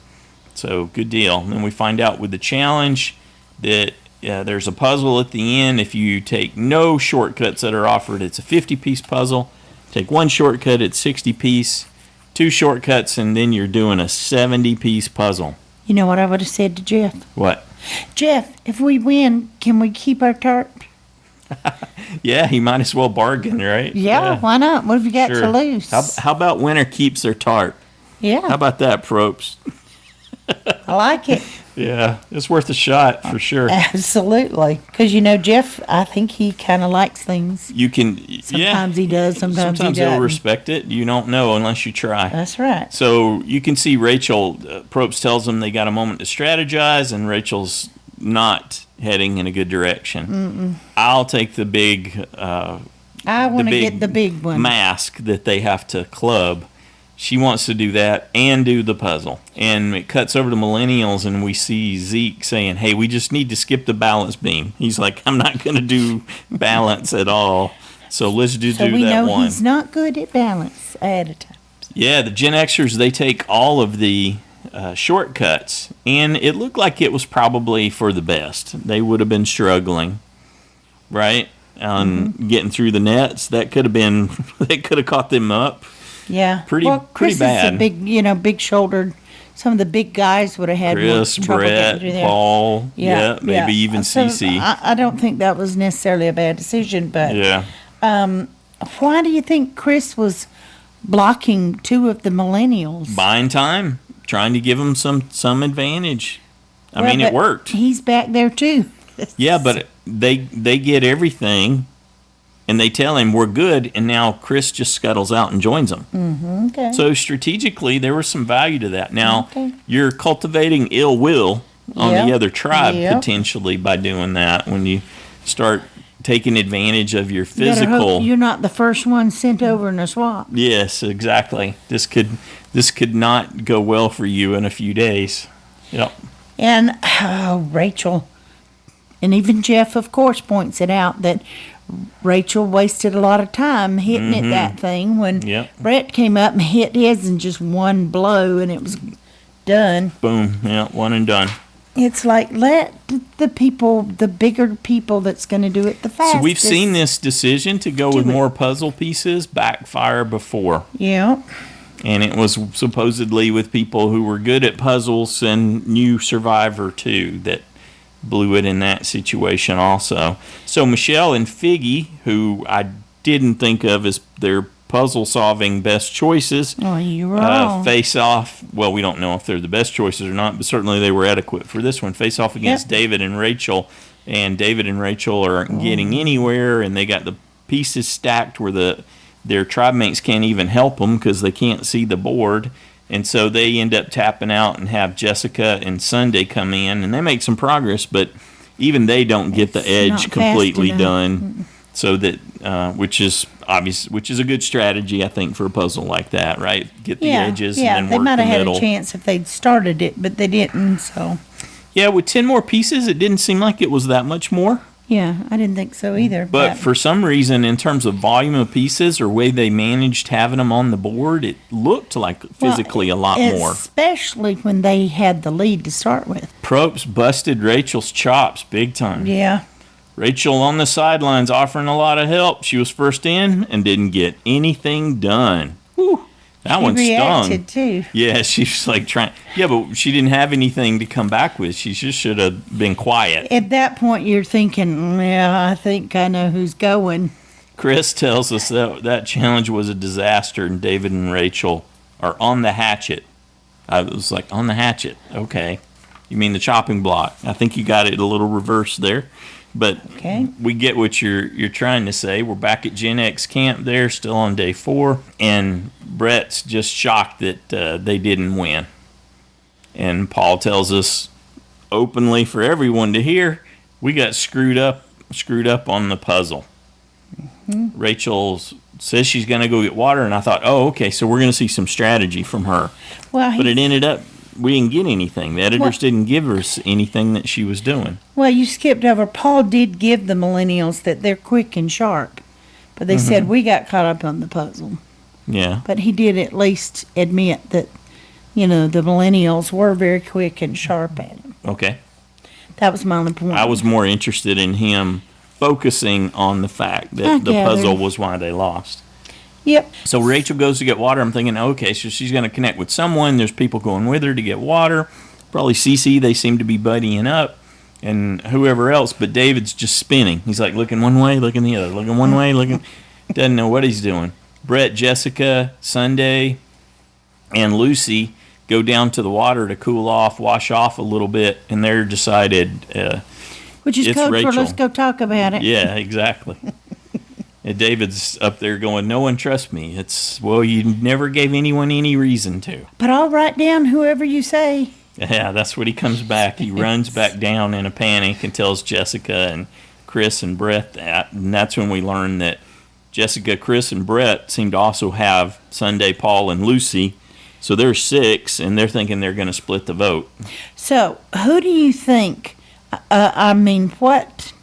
So, good deal. And then we find out with the challenge that there's a puzzle at the end. If you take no shortcuts that are offered, it's a 50-piece puzzle. Take one shortcut, it's 60-piece. 2 shortcuts, and then you're doing a 70-piece puzzle. You know what I would have said to Jeff? What? Jeff, if we win, can we keep our tarp? Yeah, he might as well bargain, right? Yeah, why not? What have you got Sure. to lose? How about winner keeps their tarp? Yeah, How about that, Probst? I like it. Yeah, it's worth a shot for sure. Absolutely. Because, Jeff, I think he kind of likes things. You can, Sometimes he does, sometimes he he'll doesn't. respect it. You don't know unless you try. That's right. So you can see Rachel, Probst tells them they got a moment to strategize, and Rachel's not heading in a good direction. I'll take the big I want to get the big one. mask that they have to club. She wants to do that and do the puzzle. And it cuts over to Millennials, and we see Zeke saying, hey, we just need to skip the balance beam. He's like, I'm not going to do balance at all. So let's do So we that know one. he's not good at balance at a time. Yeah, the Gen Xers, they take all of the shortcuts, and it looked like it was probably for the best. They would have been struggling, right, on getting through the nets. That could have caught them up. Yeah. Pretty Chris bad. is a big, big-shouldered. Some of the big guys would have had more Chris, trouble getting Bret, through there. Paul, maybe even So CeCe. I don't think that was necessarily a bad decision, but Yeah. why do you think Chris was blocking 2 of the millennials? Buying time, trying to give them some advantage. I Well, mean, it but worked. He's back there too. Yeah, but they get everything, and they tell him we're good, and now Chris just scuttles out and joins them. Okay. So strategically, there was some value to that. Now, Okay. you're cultivating ill will on Yep. the other tribe Yep. potentially by doing that when you start taking advantage of your You better hope physical. you're not the first one sent over in a swap. Yes, exactly. This could not go well for you in a few days. Yep. And Rachel, And even Jeff, of course, points it out that Rachel wasted a lot of time hitting it that thing when Bret came up and hit his in just one blow and it was done. Boom. Yeah, one and done. It's like, let the people, the bigger people that's going to do it the fastest. So we've seen this decision to go with more puzzle pieces backfire before. Yeah. And it was supposedly with people who were good at puzzles and knew Survivor too that blew it in that situation also. So Michelle and Figgy, who I didn't think of as their puzzle-solving best choices, you're wrong. face off. Well, we don't know if they're the best choices or not, but certainly they were adequate for this one. Face off against David and Rachel, and David and Rachel aren't getting anywhere, and they got the pieces stacked where their tribe mates can't even help them because they can't see the board. And so they end up tapping out and have Jessica and Sunday come in, and they make some progress, but even they don't get the edge completely done. So that, which is obvious, which is a good strategy, I think, for a puzzle like that, right? Get the edges and then work the middle. They might have had a chance if they'd started it, but they didn't. So. Yeah, with 10 more pieces, it didn't seem like it was that much more. Yeah, I didn't think so either. But for some reason, in terms of volume of pieces or way they managed having them on the board, it looked like physically a lot more. Especially when they had the lead to start with. Probst busted Rachel's chops big time. Yeah. Rachel on the sidelines offering a lot of help. She was first in and didn't get anything done. Whew. That one stung. She reacted too. Yeah, she was like trying. Yeah, but she didn't have anything to come back with. She just should have been quiet. At that point, you're thinking, I think I know who's going. Chris tells us that challenge was a disaster, and David and Rachel are on the hatchet. I was like, on the hatchet. Okay. You mean the chopping block. I think you got it a little reversed there. But we get what you're trying to say. We're back at Gen X camp there, still on day 4, and Bret's just shocked that they didn't win. And Paul tells us openly for everyone to hear, we got screwed up on the puzzle. Mm-hmm. Rachel says she's going to go get water, and I thought, okay, so we're going to see some strategy from her. But it ended up we didn't get anything. The editors didn't give us anything that she was doing. Well, you skipped over. Paul did give the Millennials that they're quick and sharp. But they said we got caught up on the puzzle. Yeah. But he did at least admit that, the Millennials were very quick and sharp at it. Okay. That was my only point. I was more interested in him focusing on the fact that the puzzle was why they lost. Yep. So Rachel goes to get water. I'm thinking, okay, so she's going to connect with someone. There's people going with her to get water. Probably CeCe. They seem to be buddying up. And whoever else. But David's just spinning. He's like looking one way, looking the other. Looking one way, looking. Doesn't know what he's doing. Bret, Jessica, Sunday, and Lucy go down to the water to cool off, wash off a little bit. And they're decided which is code for let's go talk about it. Yeah, exactly. And David's up there going, no one trusts me. You never gave anyone any reason to. But I'll write down whoever you say. Yeah, that's what he comes back. He runs back down in a panic and tells Jessica and Chris and Bret that. And that's when we learn that Jessica, Chris, and Bret seem to also have Sunday, Paul, and Lucy. So they're 6, and they're thinking they're going to split the vote. So who do you think, what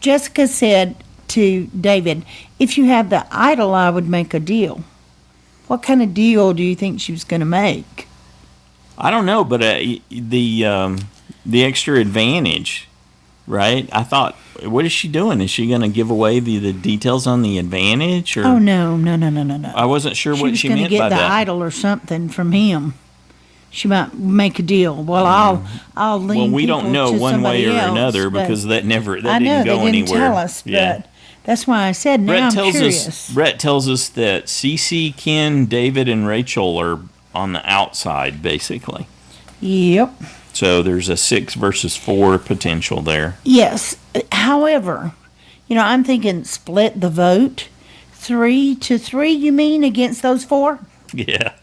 Jessica said to David, if you have the idol, I would make a deal. What kind of deal do you think she was going to make? I don't know, but the extra advantage, right? I thought, what is she doing? Is she going to give away the details on the advantage? Or? Oh, no. I wasn't sure what she meant by that. She was going to get the idol or something from him. She might make a deal. Well, I'll lean. Well, we don't know one way or another because that didn't go anywhere. They didn't tell us, but that's why I said now I'm curious. Bret tells us that CeCe, Ken, David, and Rachel are on the outside, basically. Yep. So there's a 6 versus 4 potential there. Yes. However, I'm thinking split the vote. 3-3, you mean, against those 4? Yeah.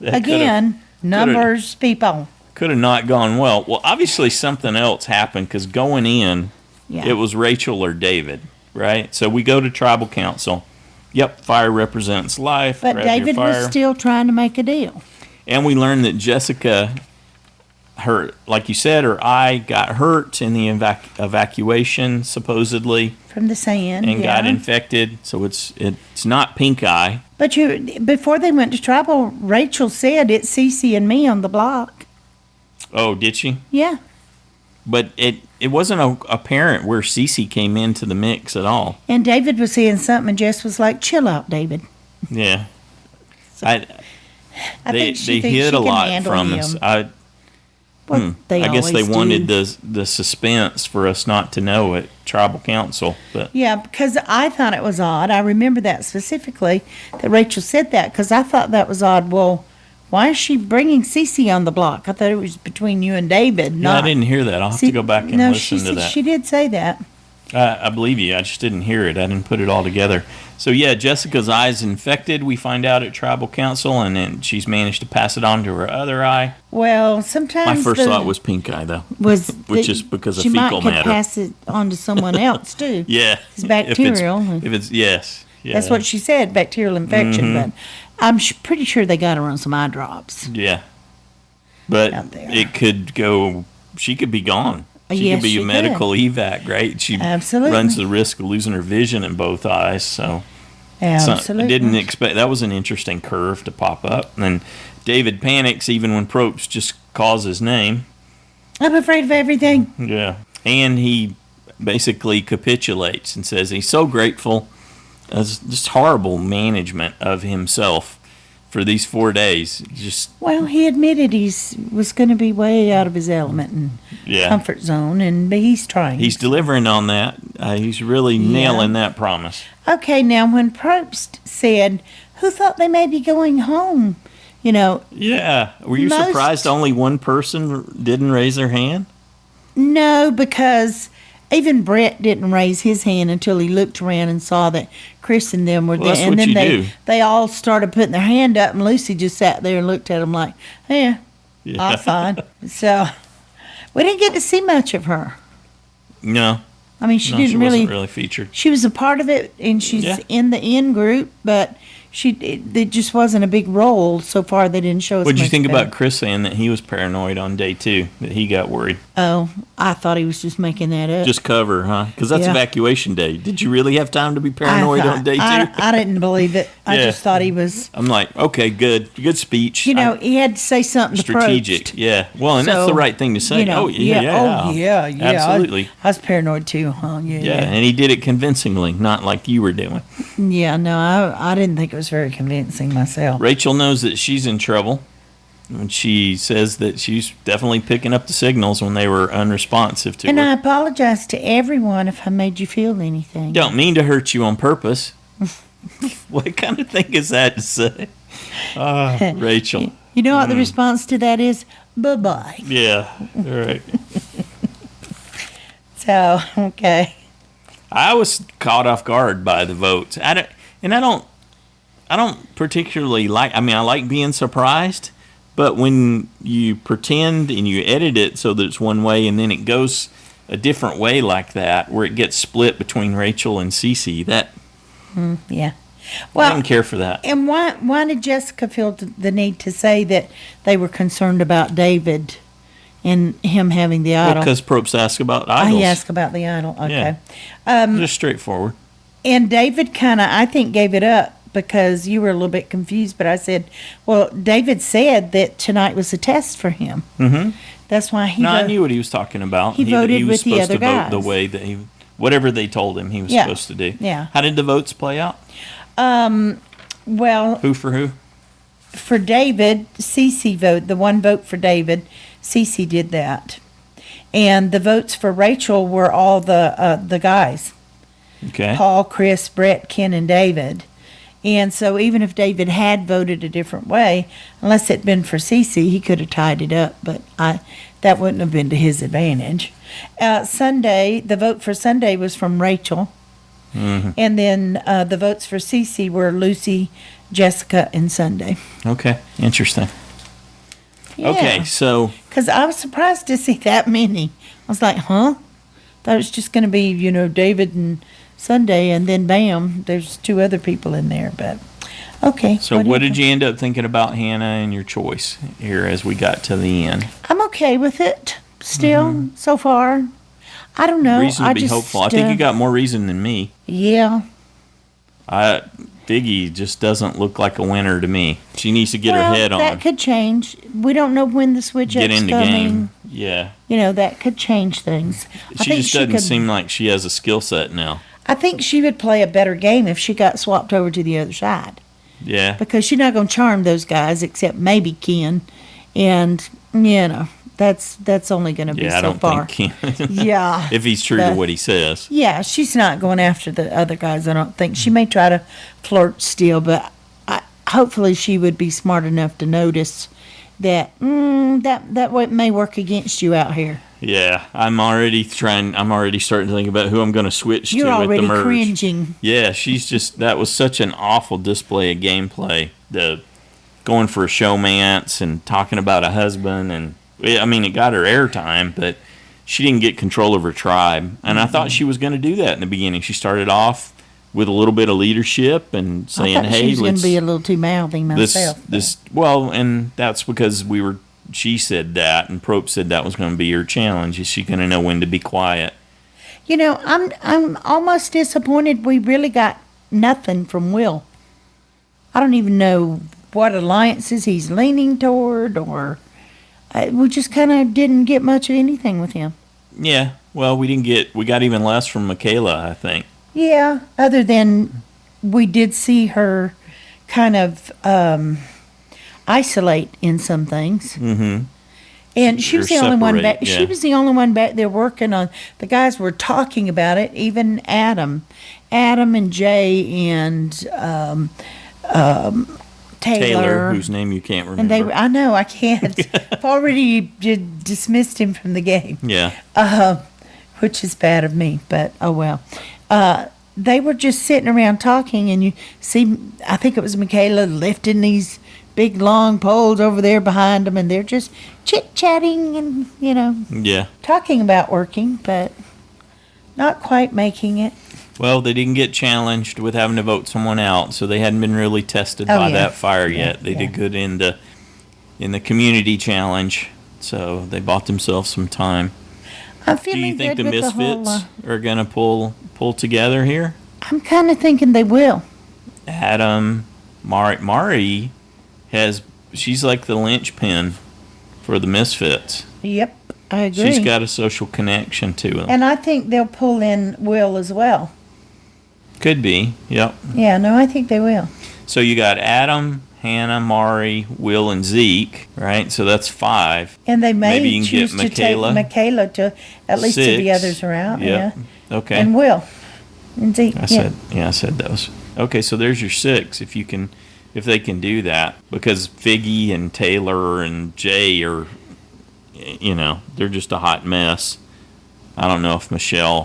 Again, numbers, people. Could have not gone well. Well, obviously something else happened because going in, it was Rachel or David, right? So we go to tribal council. Yep, fire represents life. But David was still trying to make a deal. And we learned that Jessica her, like you said, her eye got hurt in the evacuation, supposedly, From the sand. and got yeah. infected. So it's not pink eye. But before they went to tribal, Rachel said it's CeCe and me on the block. Oh, did she? Yeah. But it wasn't apparent where CeCe came into the mix at all. And David was saying something, and Jess was like, "Chill out, David." Yeah. I They think she thinks hid she a can lot handle from him. us. Well, they I guess they always wanted do. the suspense for us not to know at tribal council. But Yeah, because I thought it was odd. I remember that specifically, that Rachel said that, because I thought that was odd. Well, why is she bringing CeCe on the block? I thought it was between you and David. yeah, Not I didn't hear that. I'll have to go back and no, listen to that. She did say that. I believe you. I just didn't hear it. I didn't put it all together. So, yeah, Jessica's eye is infected, we find out at tribal council, and then she's managed to pass it on to her other eye. Well, sometimes My first thought was pink eye, though, which is because of she fecal might matter. pass it on to someone else too. Yeah. It's bacterial. If it's yes. Yeah. That's what she said, bacterial infection. But I'm pretty sure they got her on some eye drops. Yeah. But Out there. it could go, she could be gone. She Yes, could be she a medical evac, right? She Absolutely. runs the risk of losing her vision in both eyes. So Absolutely. I didn't expect, that was an interesting curve to pop up. And David panics even when Probst just calls his name. I'm afraid of everything. Yeah. And he basically capitulates and says he's so grateful. It's just horrible management of himself for these 4 days. Just Well, he admitted was going to be way out of his element and yeah. comfort zone, but he's trying. He's delivering on that. He's really nailing that promise. Okay, now when Probst said, "Who thought they may be going home?" You know, Yeah. Were you Most- surprised only one person didn't raise their hand? no, because even Bret didn't raise his hand until he looked around and saw that Chris and them were Well, there. that's And what then you do. they all started putting their hand up, and Lucy just sat there and looked at him like, "Yeah, Yeah. I'm fine." So we didn't get to see much of her. No. I mean, she No, didn't she really. wasn't really featured. She was a part of it, and she's Yeah. in the in group, but it just wasn't a big role so far. They didn't show us. What did you much think of her. about Chris saying that he was paranoid on day 2, that he got worried? Oh, I thought he was just making that up. Just cover, huh? Because that's Yeah. evacuation day. Did you really have time to be I paranoid thought- on day 2? I didn't believe it. I Yeah. just thought he was. I'm like, okay, good speech. You know, he had to say something Strategic, to Probst. yeah. Well, and that's So, the right thing to say. you know, Oh, yeah. Oh, yeah. Absolutely. I was paranoid too, huh? Yeah, and he did it convincingly, not like you were doing. Yeah, no, I didn't think it was very convincing myself. Rachel knows that she's in trouble. And she says that she's definitely picking up the signals when they were unresponsive to And her. I apologize to everyone if I made you feel anything. Don't mean to hurt you on purpose. What kind of thing is that to say? Rachel. You know what the response to that is? Bye-bye. Yeah, all right. So, okay. I was caught off guard by the votes. I don't particularly like. I mean, I like being surprised, but when you pretend and you edit it so that it's one way and then it goes a different way like that, where it gets split between Rachel and CeCe, that Yeah. I Well, didn't care for that. and why did Jessica feel the need to say that they were concerned about David and him having the idol? Because Probst asked about idols. He asked about the idol. Okay. Just straightforward. And David kind of, I think, gave it up because you were a little bit confused. But I said, well, David said that tonight was a test for him. Mm-hmm. That's why he No, I voted. kid what he was talking about. He voted was with the supposed other to vote the guys. way that whatever they told him he was Yeah. supposed to do. Yeah. How did the votes play out? Well, Who for who? for David, CeCe voted. The one vote for David, CeCe did that. And the votes for Rachel were all the guys. Okay. Paul, Chris, Bret, Ken, and David. And so even if David had voted a different way, unless it'd been for CeCe, he could have tied it up, but that wouldn't have been to his advantage. Sunday, the vote for Sunday was from Rachel. Mm-hmm. And then the votes for CeCe were Lucy, Jessica, and Sunday. Okay. Interesting. Okay, so Because I was surprised to see that many. I was like, huh? Thought it was just going to be, David and Sunday, and then bam, there's 2 other people in there. But okay. what did you end up thinking about Hannah and your choice here as we got to the end? I'm okay with it still so far. I don't know. Reason to be hopeful. I think you got more reason than me. Yeah. Figgy just doesn't look like a winner to me. She needs to get her head on. That could change. We don't know when the switch up's coming. Get in the game. Yeah. That could change things. She just doesn't seem like she has a skill set now. I think she would play a better game if she got swapped over to the other side. Yeah. Because she's not going to charm those guys except maybe Ken. And, that's only going to be so far. Think Ken. Yeah. If he's true to what he says. Yeah, she's not going after the other guys, I don't think. She may try to flirt still, but hopefully she would be smart enough to notice that that may work against you out here. Yeah, I'm already starting to think about who I'm going to switch You're to with the merge. You're already cringing. Yeah, that was such an awful display of gameplay. The going for a showmance and talking about a husband, and it got her airtime, but she didn't get control of her tribe. And I thought she was going to do that in the beginning. She started off with a little bit of leadership and saying, "Hey, she was going to be a little too mouthy myself." And that's because she said that, and Prope said that was going to be her challenge. Is she going to know when to be quiet? I'm almost disappointed we really got nothing from Will. I don't even know what alliances he's leaning toward, or we just kind of didn't get much of anything with him. Yeah, well, we got even less from Michala, I think. Yeah, other than we did see her kind of isolate in some things. Mm-hmm. And she was the only one back. Yeah. She was the only one back there working on. The guys were talking about it. Even Adam and Jay and Taylor, whose name you can't remember. And I can't. I've already dismissed him from the game. Yeah. Which is bad of me, but oh well. They were just sitting around talking, and you see, I think it was Michala lifting these big long poles over there behind them, and they're just chit-chatting and, Yeah. talking about working, but not quite making it. Well, they didn't get challenged with having to vote someone out, so they hadn't been really tested by that fire yet. They did good in the community challenge, so they bought themselves some time. I'm feeling Do you think good the with Misfits are going to pull together here? I'm kind of thinking they will. Adam, Mari she's like the linchpin for the Misfits. Yep, I agree. She's got a social connection to them. And I think they'll pull in Will as well. Could be, yep. Yeah, no, I think they will. So you got Adam, Hannah, Mari, Will, and Zeke, right? So that's 5. And they may Maybe you can choose get to take Michala to at least 6. till the others are out. Yep. Yeah. Okay. And Will. And Zeke. I said those. Okay, so there's your 6 if they can do that, because Figgy and Taylor and Jay are, they're just a hot mess. I don't know if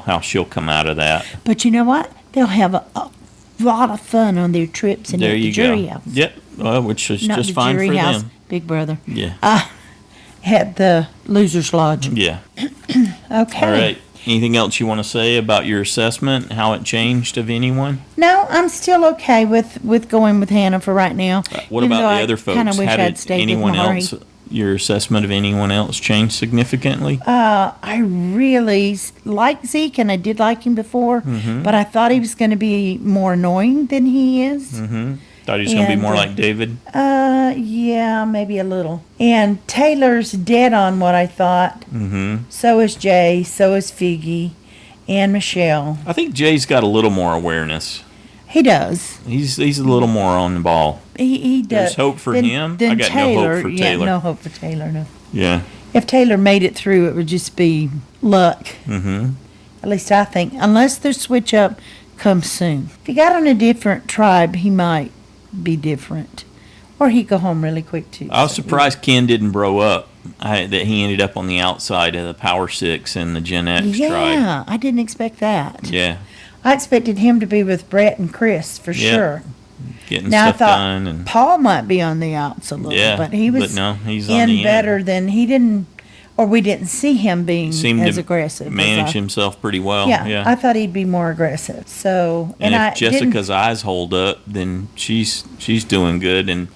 how she'll come out of that. But you know what? They'll have a lot of fun on their trips in the jury house. Yep, well, which is Not just the fine jury for house, them. Big Brother. Yeah. At the Losers Lodge. Yeah. Okay. All right. Anything else you want to say about your assessment, how it changed of anyone? No, I'm still okay with going with Hannah for right now. What about the other folks? How did anyone else, your assessment of anyone else change significantly? I really like Zeke, and I did like him before, but I thought he was going to be more annoying than he is. Mm-hmm. Thought he was going to be more like David? Yeah, maybe a little. And Taylor's dead on what I thought. Mm-hmm. So is Jay, so is Figgy, and Michelle. I think Jay's got a little more awareness. He does. He's a little more on the ball. He does. There's hope for him. I got Taylor, no hope for Taylor. No hope for Taylor, no. Yeah. If Taylor made it through, it would just be luck. Mm-hmm. At least I think. Unless their switch up comes soon. If he got on a different tribe, he might be different. Or he'd go home really quick, too. I was surprised Ken didn't bro up. That he ended up on the outside of the Power 6 and the Gen X tribe. Yeah, I didn't expect that. Yeah. I expected him to be with Bret and Chris for sure. Getting now, stuff I thought done. And Paul might be on the outs a little, but he was he's in on the better end. than he didn't, or we didn't see him being as aggressive. Manage himself pretty well. Yeah, I thought he'd be more aggressive. So, and if Jessica's eyes hold up, then she's doing good. And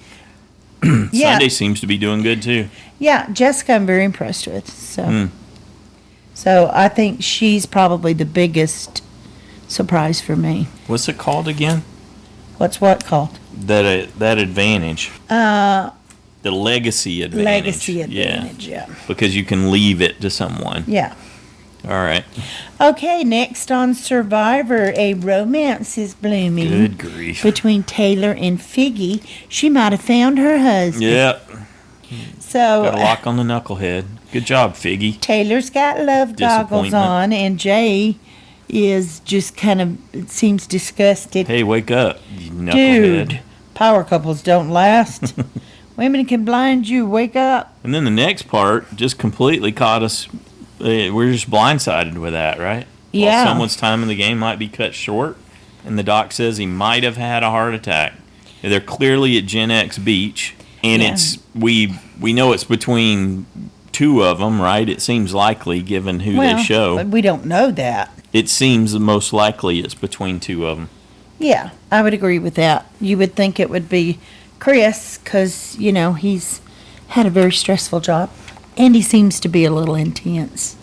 Yeah. Sunday seems to be doing good too. Yeah, Jessica I'm very impressed with. So I think she's probably the biggest surprise for me. What's it called again? What's what called? That advantage. The legacy advantage. Legacy advantage, yeah. Because you can leave it to someone. Yeah. All right. Okay, next on Survivor, a romance is blooming. Good grief. Between Taylor and Figgy. She might have found her husband. Yep. So Got a lock on the knucklehead. Good job, Figgy. Taylor's got love goggles on, and Jay is just kind of, it seems disgusted. Hey, wake up, you knucklehead. Dude, power couples don't last. Women can blind you. Wake up. And then the next part just completely caught us. We're just blindsided with that, right? Yeah. While someone's time in the game might be cut short, and the doc says he might have had a heart attack. They're clearly at Gen X Beach, and it's we know it's between two of them, right? It seems likely, given who they show. But we don't know that. It seems the most likely it's between two of them. Yeah, I would agree with that. You would think it would be Chris, because, he's had a very stressful job. And he seems to be a little intense.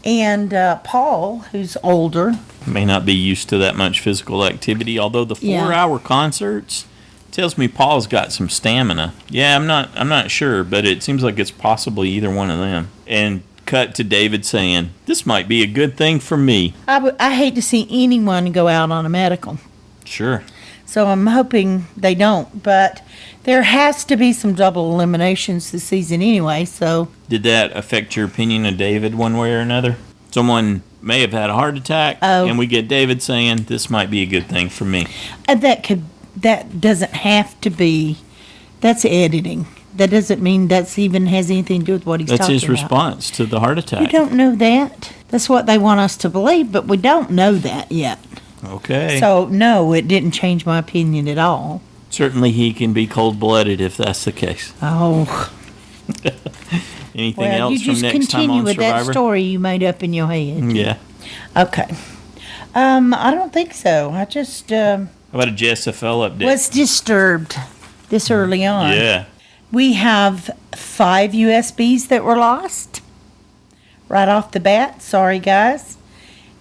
And Paul, who's older. May not be used to that much physical activity, although the 4-hour concerts tells me Paul's got some stamina. Yeah, I'm not sure, but it seems like it's possibly either one of them. And cut to David saying, "This might be a good thing for me." I hate to see anyone go out on a medical. Sure. So I'm hoping they don't, but there has to be some double eliminations this season anyway, so. Did that affect your opinion of David one way or another? Someone may have had a heart attack, and we get David saying, "This might be a good thing for me." That doesn't have to be, that's editing. That doesn't mean that's even has anything to do with what he's talking about. That's his response to the heart attack. We don't know that. That's what they want us to believe, but we don't know that yet. Okay. So, no, it didn't change my opinion at all. Certainly he can be cold-blooded if that's the case. Oh. Anything else from next time on Survivor? You just continue with that story you made up in your head. Yeah. Okay. I don't think so. I just How about a JSFL update? was disturbed this early on. Yeah. We have 5 USBs that were lost right off the bat. Sorry, guys.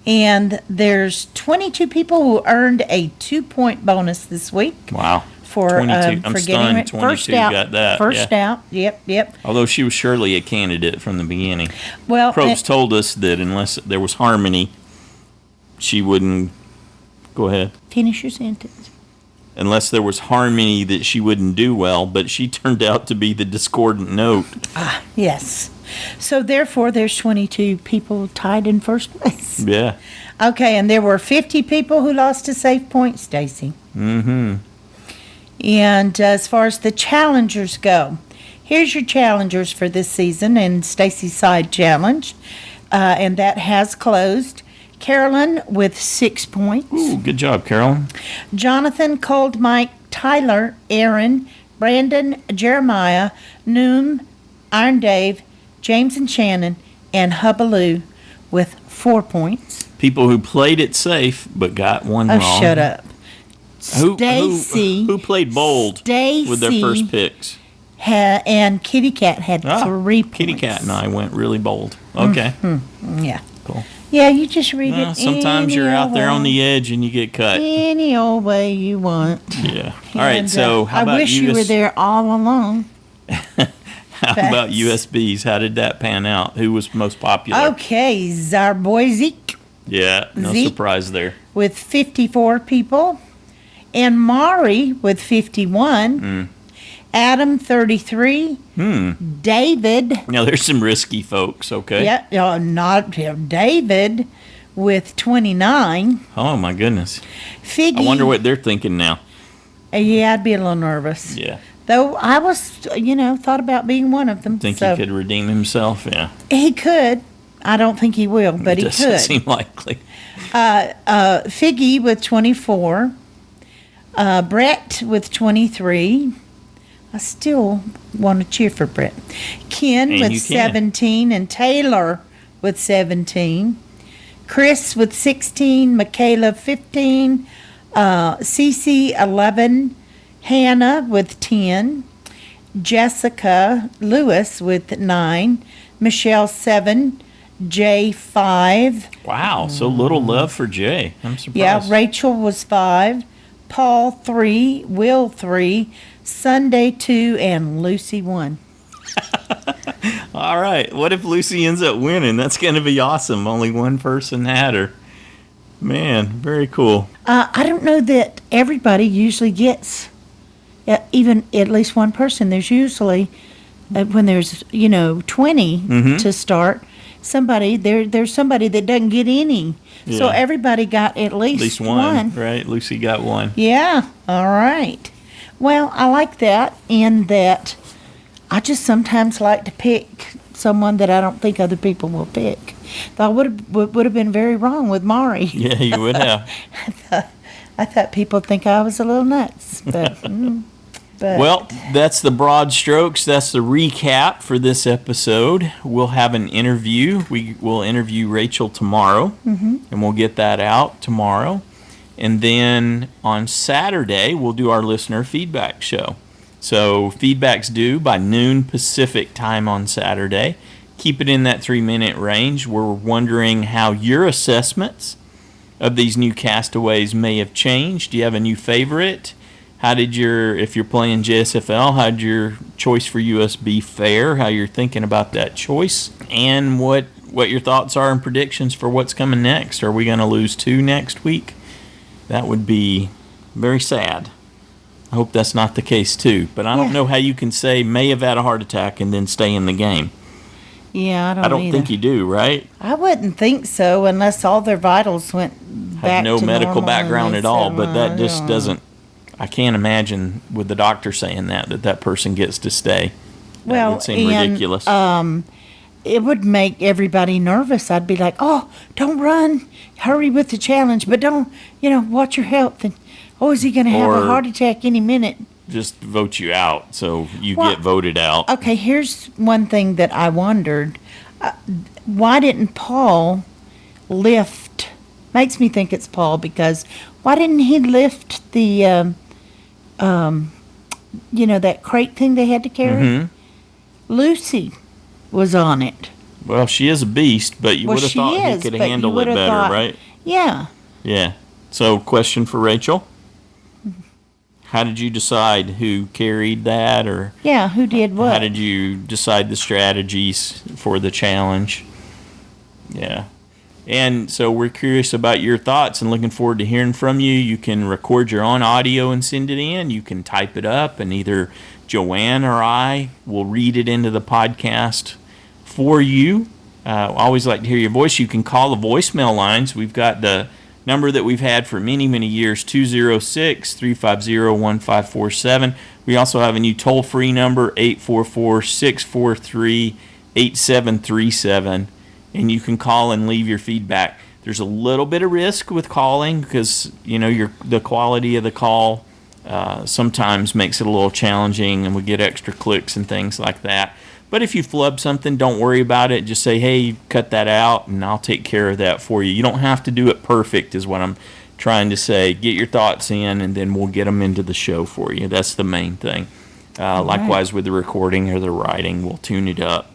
And there's 22 people who earned a 2-point bonus this week. Wow. For 22. I'm I'm forgetting stunned 22 first out, got that. First out. Yep. Although she was surely a candidate from the beginning. Well, Probst told us that unless there was harmony, she wouldn't. Go ahead. Finish your sentence. Unless there was harmony, that she wouldn't do well, but she turned out to be the discordant note. Yes. So therefore, there's 22 people tied in first place. Yeah. Okay, and there were 50 people who lost a safe point, Stacy. Mm-hmm. And as far as the challengers go, here's your challengers for this season and Stacy's side challenge, and that has closed. Carolyn with 6 points. Ooh, good job, Carolyn. Jonathan, Cold Mike, Tyler, Aaron, Brandon, Jeremiah, Noom, Iron Dave, James and Shannon, and Hubbaloo with 4 points. People who played it safe but got one wrong. Oh, shut up. Who played bold with their first picks? And Kitty Cat had 3 points. Kitty Cat and I went really bold. Okay. Mm-hmm. Yeah. Cool. Yeah, you just read it. Sometimes you're out there on the edge and you get cut. Any old way you want. Yeah. All right, so how about I wish you were there all along. How about USBs? How did that pan out? Who was most popular? Okay, our boy Zeke. Yeah, no Zeke surprise there. With 54 people. And Mari with 51. Adam, 33. David. Now, there's some risky folks, okay? Yeah, not David with 29. Oh, my goodness. Figgy. I wonder what they're thinking now. Yeah, I'd be a little nervous. Yeah. Though I was, thought about being one of them. Think he could redeem himself? Yeah. He could. I don't think he will, but he could. Doesn't seem likely. Figgy with 24. Bret with 23. I still want to cheer for Bret. Ken with 17 and Taylor with 17. Chris with 16, Michala 15, CeCe 11, Hannah with 10, Jessica Lewis with 9, Michelle 7, Jay 5. Wow, so little love for Jay. I'm surprised. Yeah, Rachel was 5, Paul 3, Will 3, Sunday 2, and Lucy 1. All right. What if Lucy ends up winning? That's going to be awesome. Only one person had her. Man, very cool. I don't know that everybody usually gets even at least one person. There's usually, when there's, 20 to start, there's somebody that doesn't get any. Yeah. So everybody got at least one. Right? Lucy got one. Yeah. All right. Well, I like that in that I just sometimes like to pick someone that I don't think other people will pick. Though I would have been very wrong with Mari. Yeah, you would have. I thought people would think I was a little nuts, but well, that's the broad strokes. That's the recap for this episode. We'll have an interview. We will interview Rachel tomorrow, and we'll get that out tomorrow. And then on Saturday, we'll do our listener feedback show. So feedback's due by noon Pacific time on Saturday. Keep it in that 3-minute range. We're wondering how your assessments of these new castaways may have changed. Do you have a new favorite? If you're playing JSFL, how did your choice for USB fare? How you're thinking about that choice? And what your thoughts are and predictions for what's coming next. Are we going to lose 2 next week? That would be very sad. I hope that's not the case too. But I don't know how you can say may have had a heart attack and then stay in the game. Yeah, I don't think you do, right? I wouldn't think so unless all their vitals went back Have no to medical normal background at all, but that just yeah. doesn't. I can't imagine with the doctor saying that person gets to stay. That would seem ridiculous. It would make everybody nervous. I'd be like, "Oh, don't run! Hurry with the challenge, but don't, watch your health." And is he going to have a heart attack any minute? Just vote you out, so you get voted out. Okay, here's one thing that I wondered: why didn't Paul lift? Makes me think it's Paul because why didn't he lift the, that crate thing they had to carry? Mm-hmm. Lucy was on it. Well, she is a beast, but you would have thought he could have handled it better, right? Yeah. Yeah. So, question for Rachel. How did you decide who carried that, or who did what? How did you decide the strategies for the challenge? Yeah. And so we're curious about your thoughts and looking forward to hearing from you. You can record your own audio and send it in. You can type it up, and either Joanne or I will read it into the podcast for you. I always like to hear your voice. You can call the voicemail lines. We've got the number that we've had for many, many years, 206-350-1547. We also have a new toll-free number, 844-643-8737. And you can call and leave your feedback. There's a little bit of risk with calling because, the quality of the call sometimes makes it a little challenging, and we get extra clicks and things like that. But if you flub something, don't worry about it. Just say, hey, cut that out, and I'll take care of that for you. You don't have to do it perfect is what I'm trying to say. Get your thoughts in, and then we'll get them into the show for you. That's the main thing. Likewise with the recording or the writing, we'll tune it up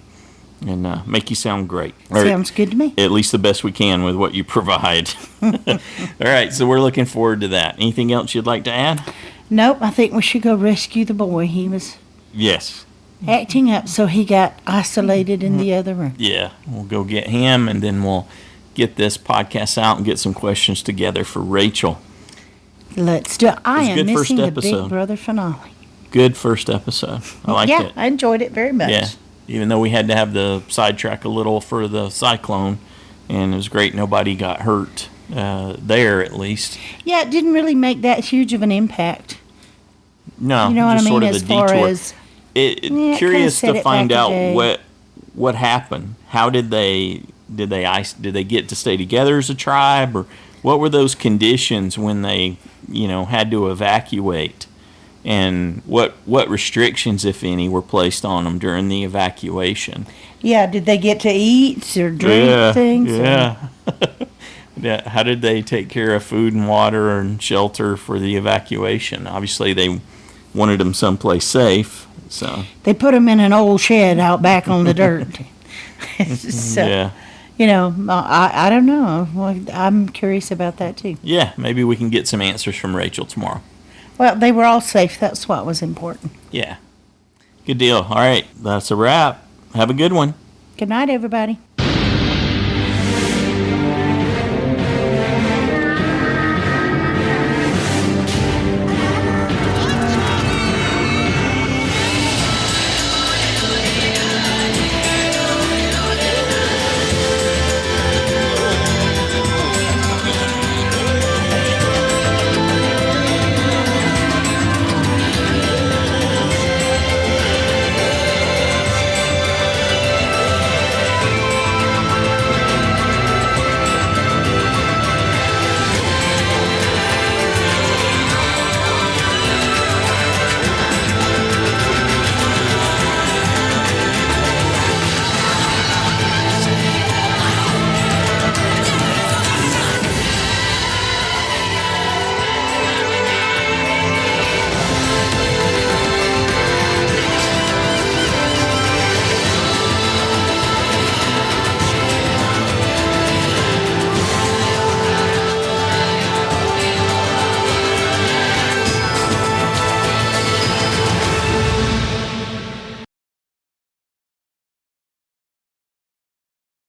and make you sound great. Sounds good to me. At least the best we can with what you provide. All right, so we're looking forward to that. Anything else you'd like to add? Nope, I think we should go rescue the boy. He was acting up, so he got isolated in the other room. Yeah, we'll go get him, and then we'll get this podcast out and get some questions together for Rachel. Let's do it. I am missing the Big Brother finale. Good first episode. I liked it. Yeah, I enjoyed it very much. Yeah, even though we had to have the sidetrack a little for the cyclone, and it was great nobody got hurt there at least. Yeah, it didn't really make that huge of an impact. No, you know what I mean, sort of as a far detour. as Curious to find out what happened. How did they get to stay together as a tribe, or what were those conditions when they had to evacuate, and what restrictions, if any, were placed on them during the evacuation? Yeah, did they get to eat or drink things? Yeah. How did they take care of food and water and shelter for the evacuation? Obviously, they wanted them someplace safe. So They put them in an old shed out back on the dirt. So, yeah, I don't know. Well, I'm curious about that too. yeah. Maybe we can get some answers from Rachel tomorrow. Well, they were all safe. That's what was important. Yeah, good deal. All right, that's a wrap. Have a good one. Good night, everybody.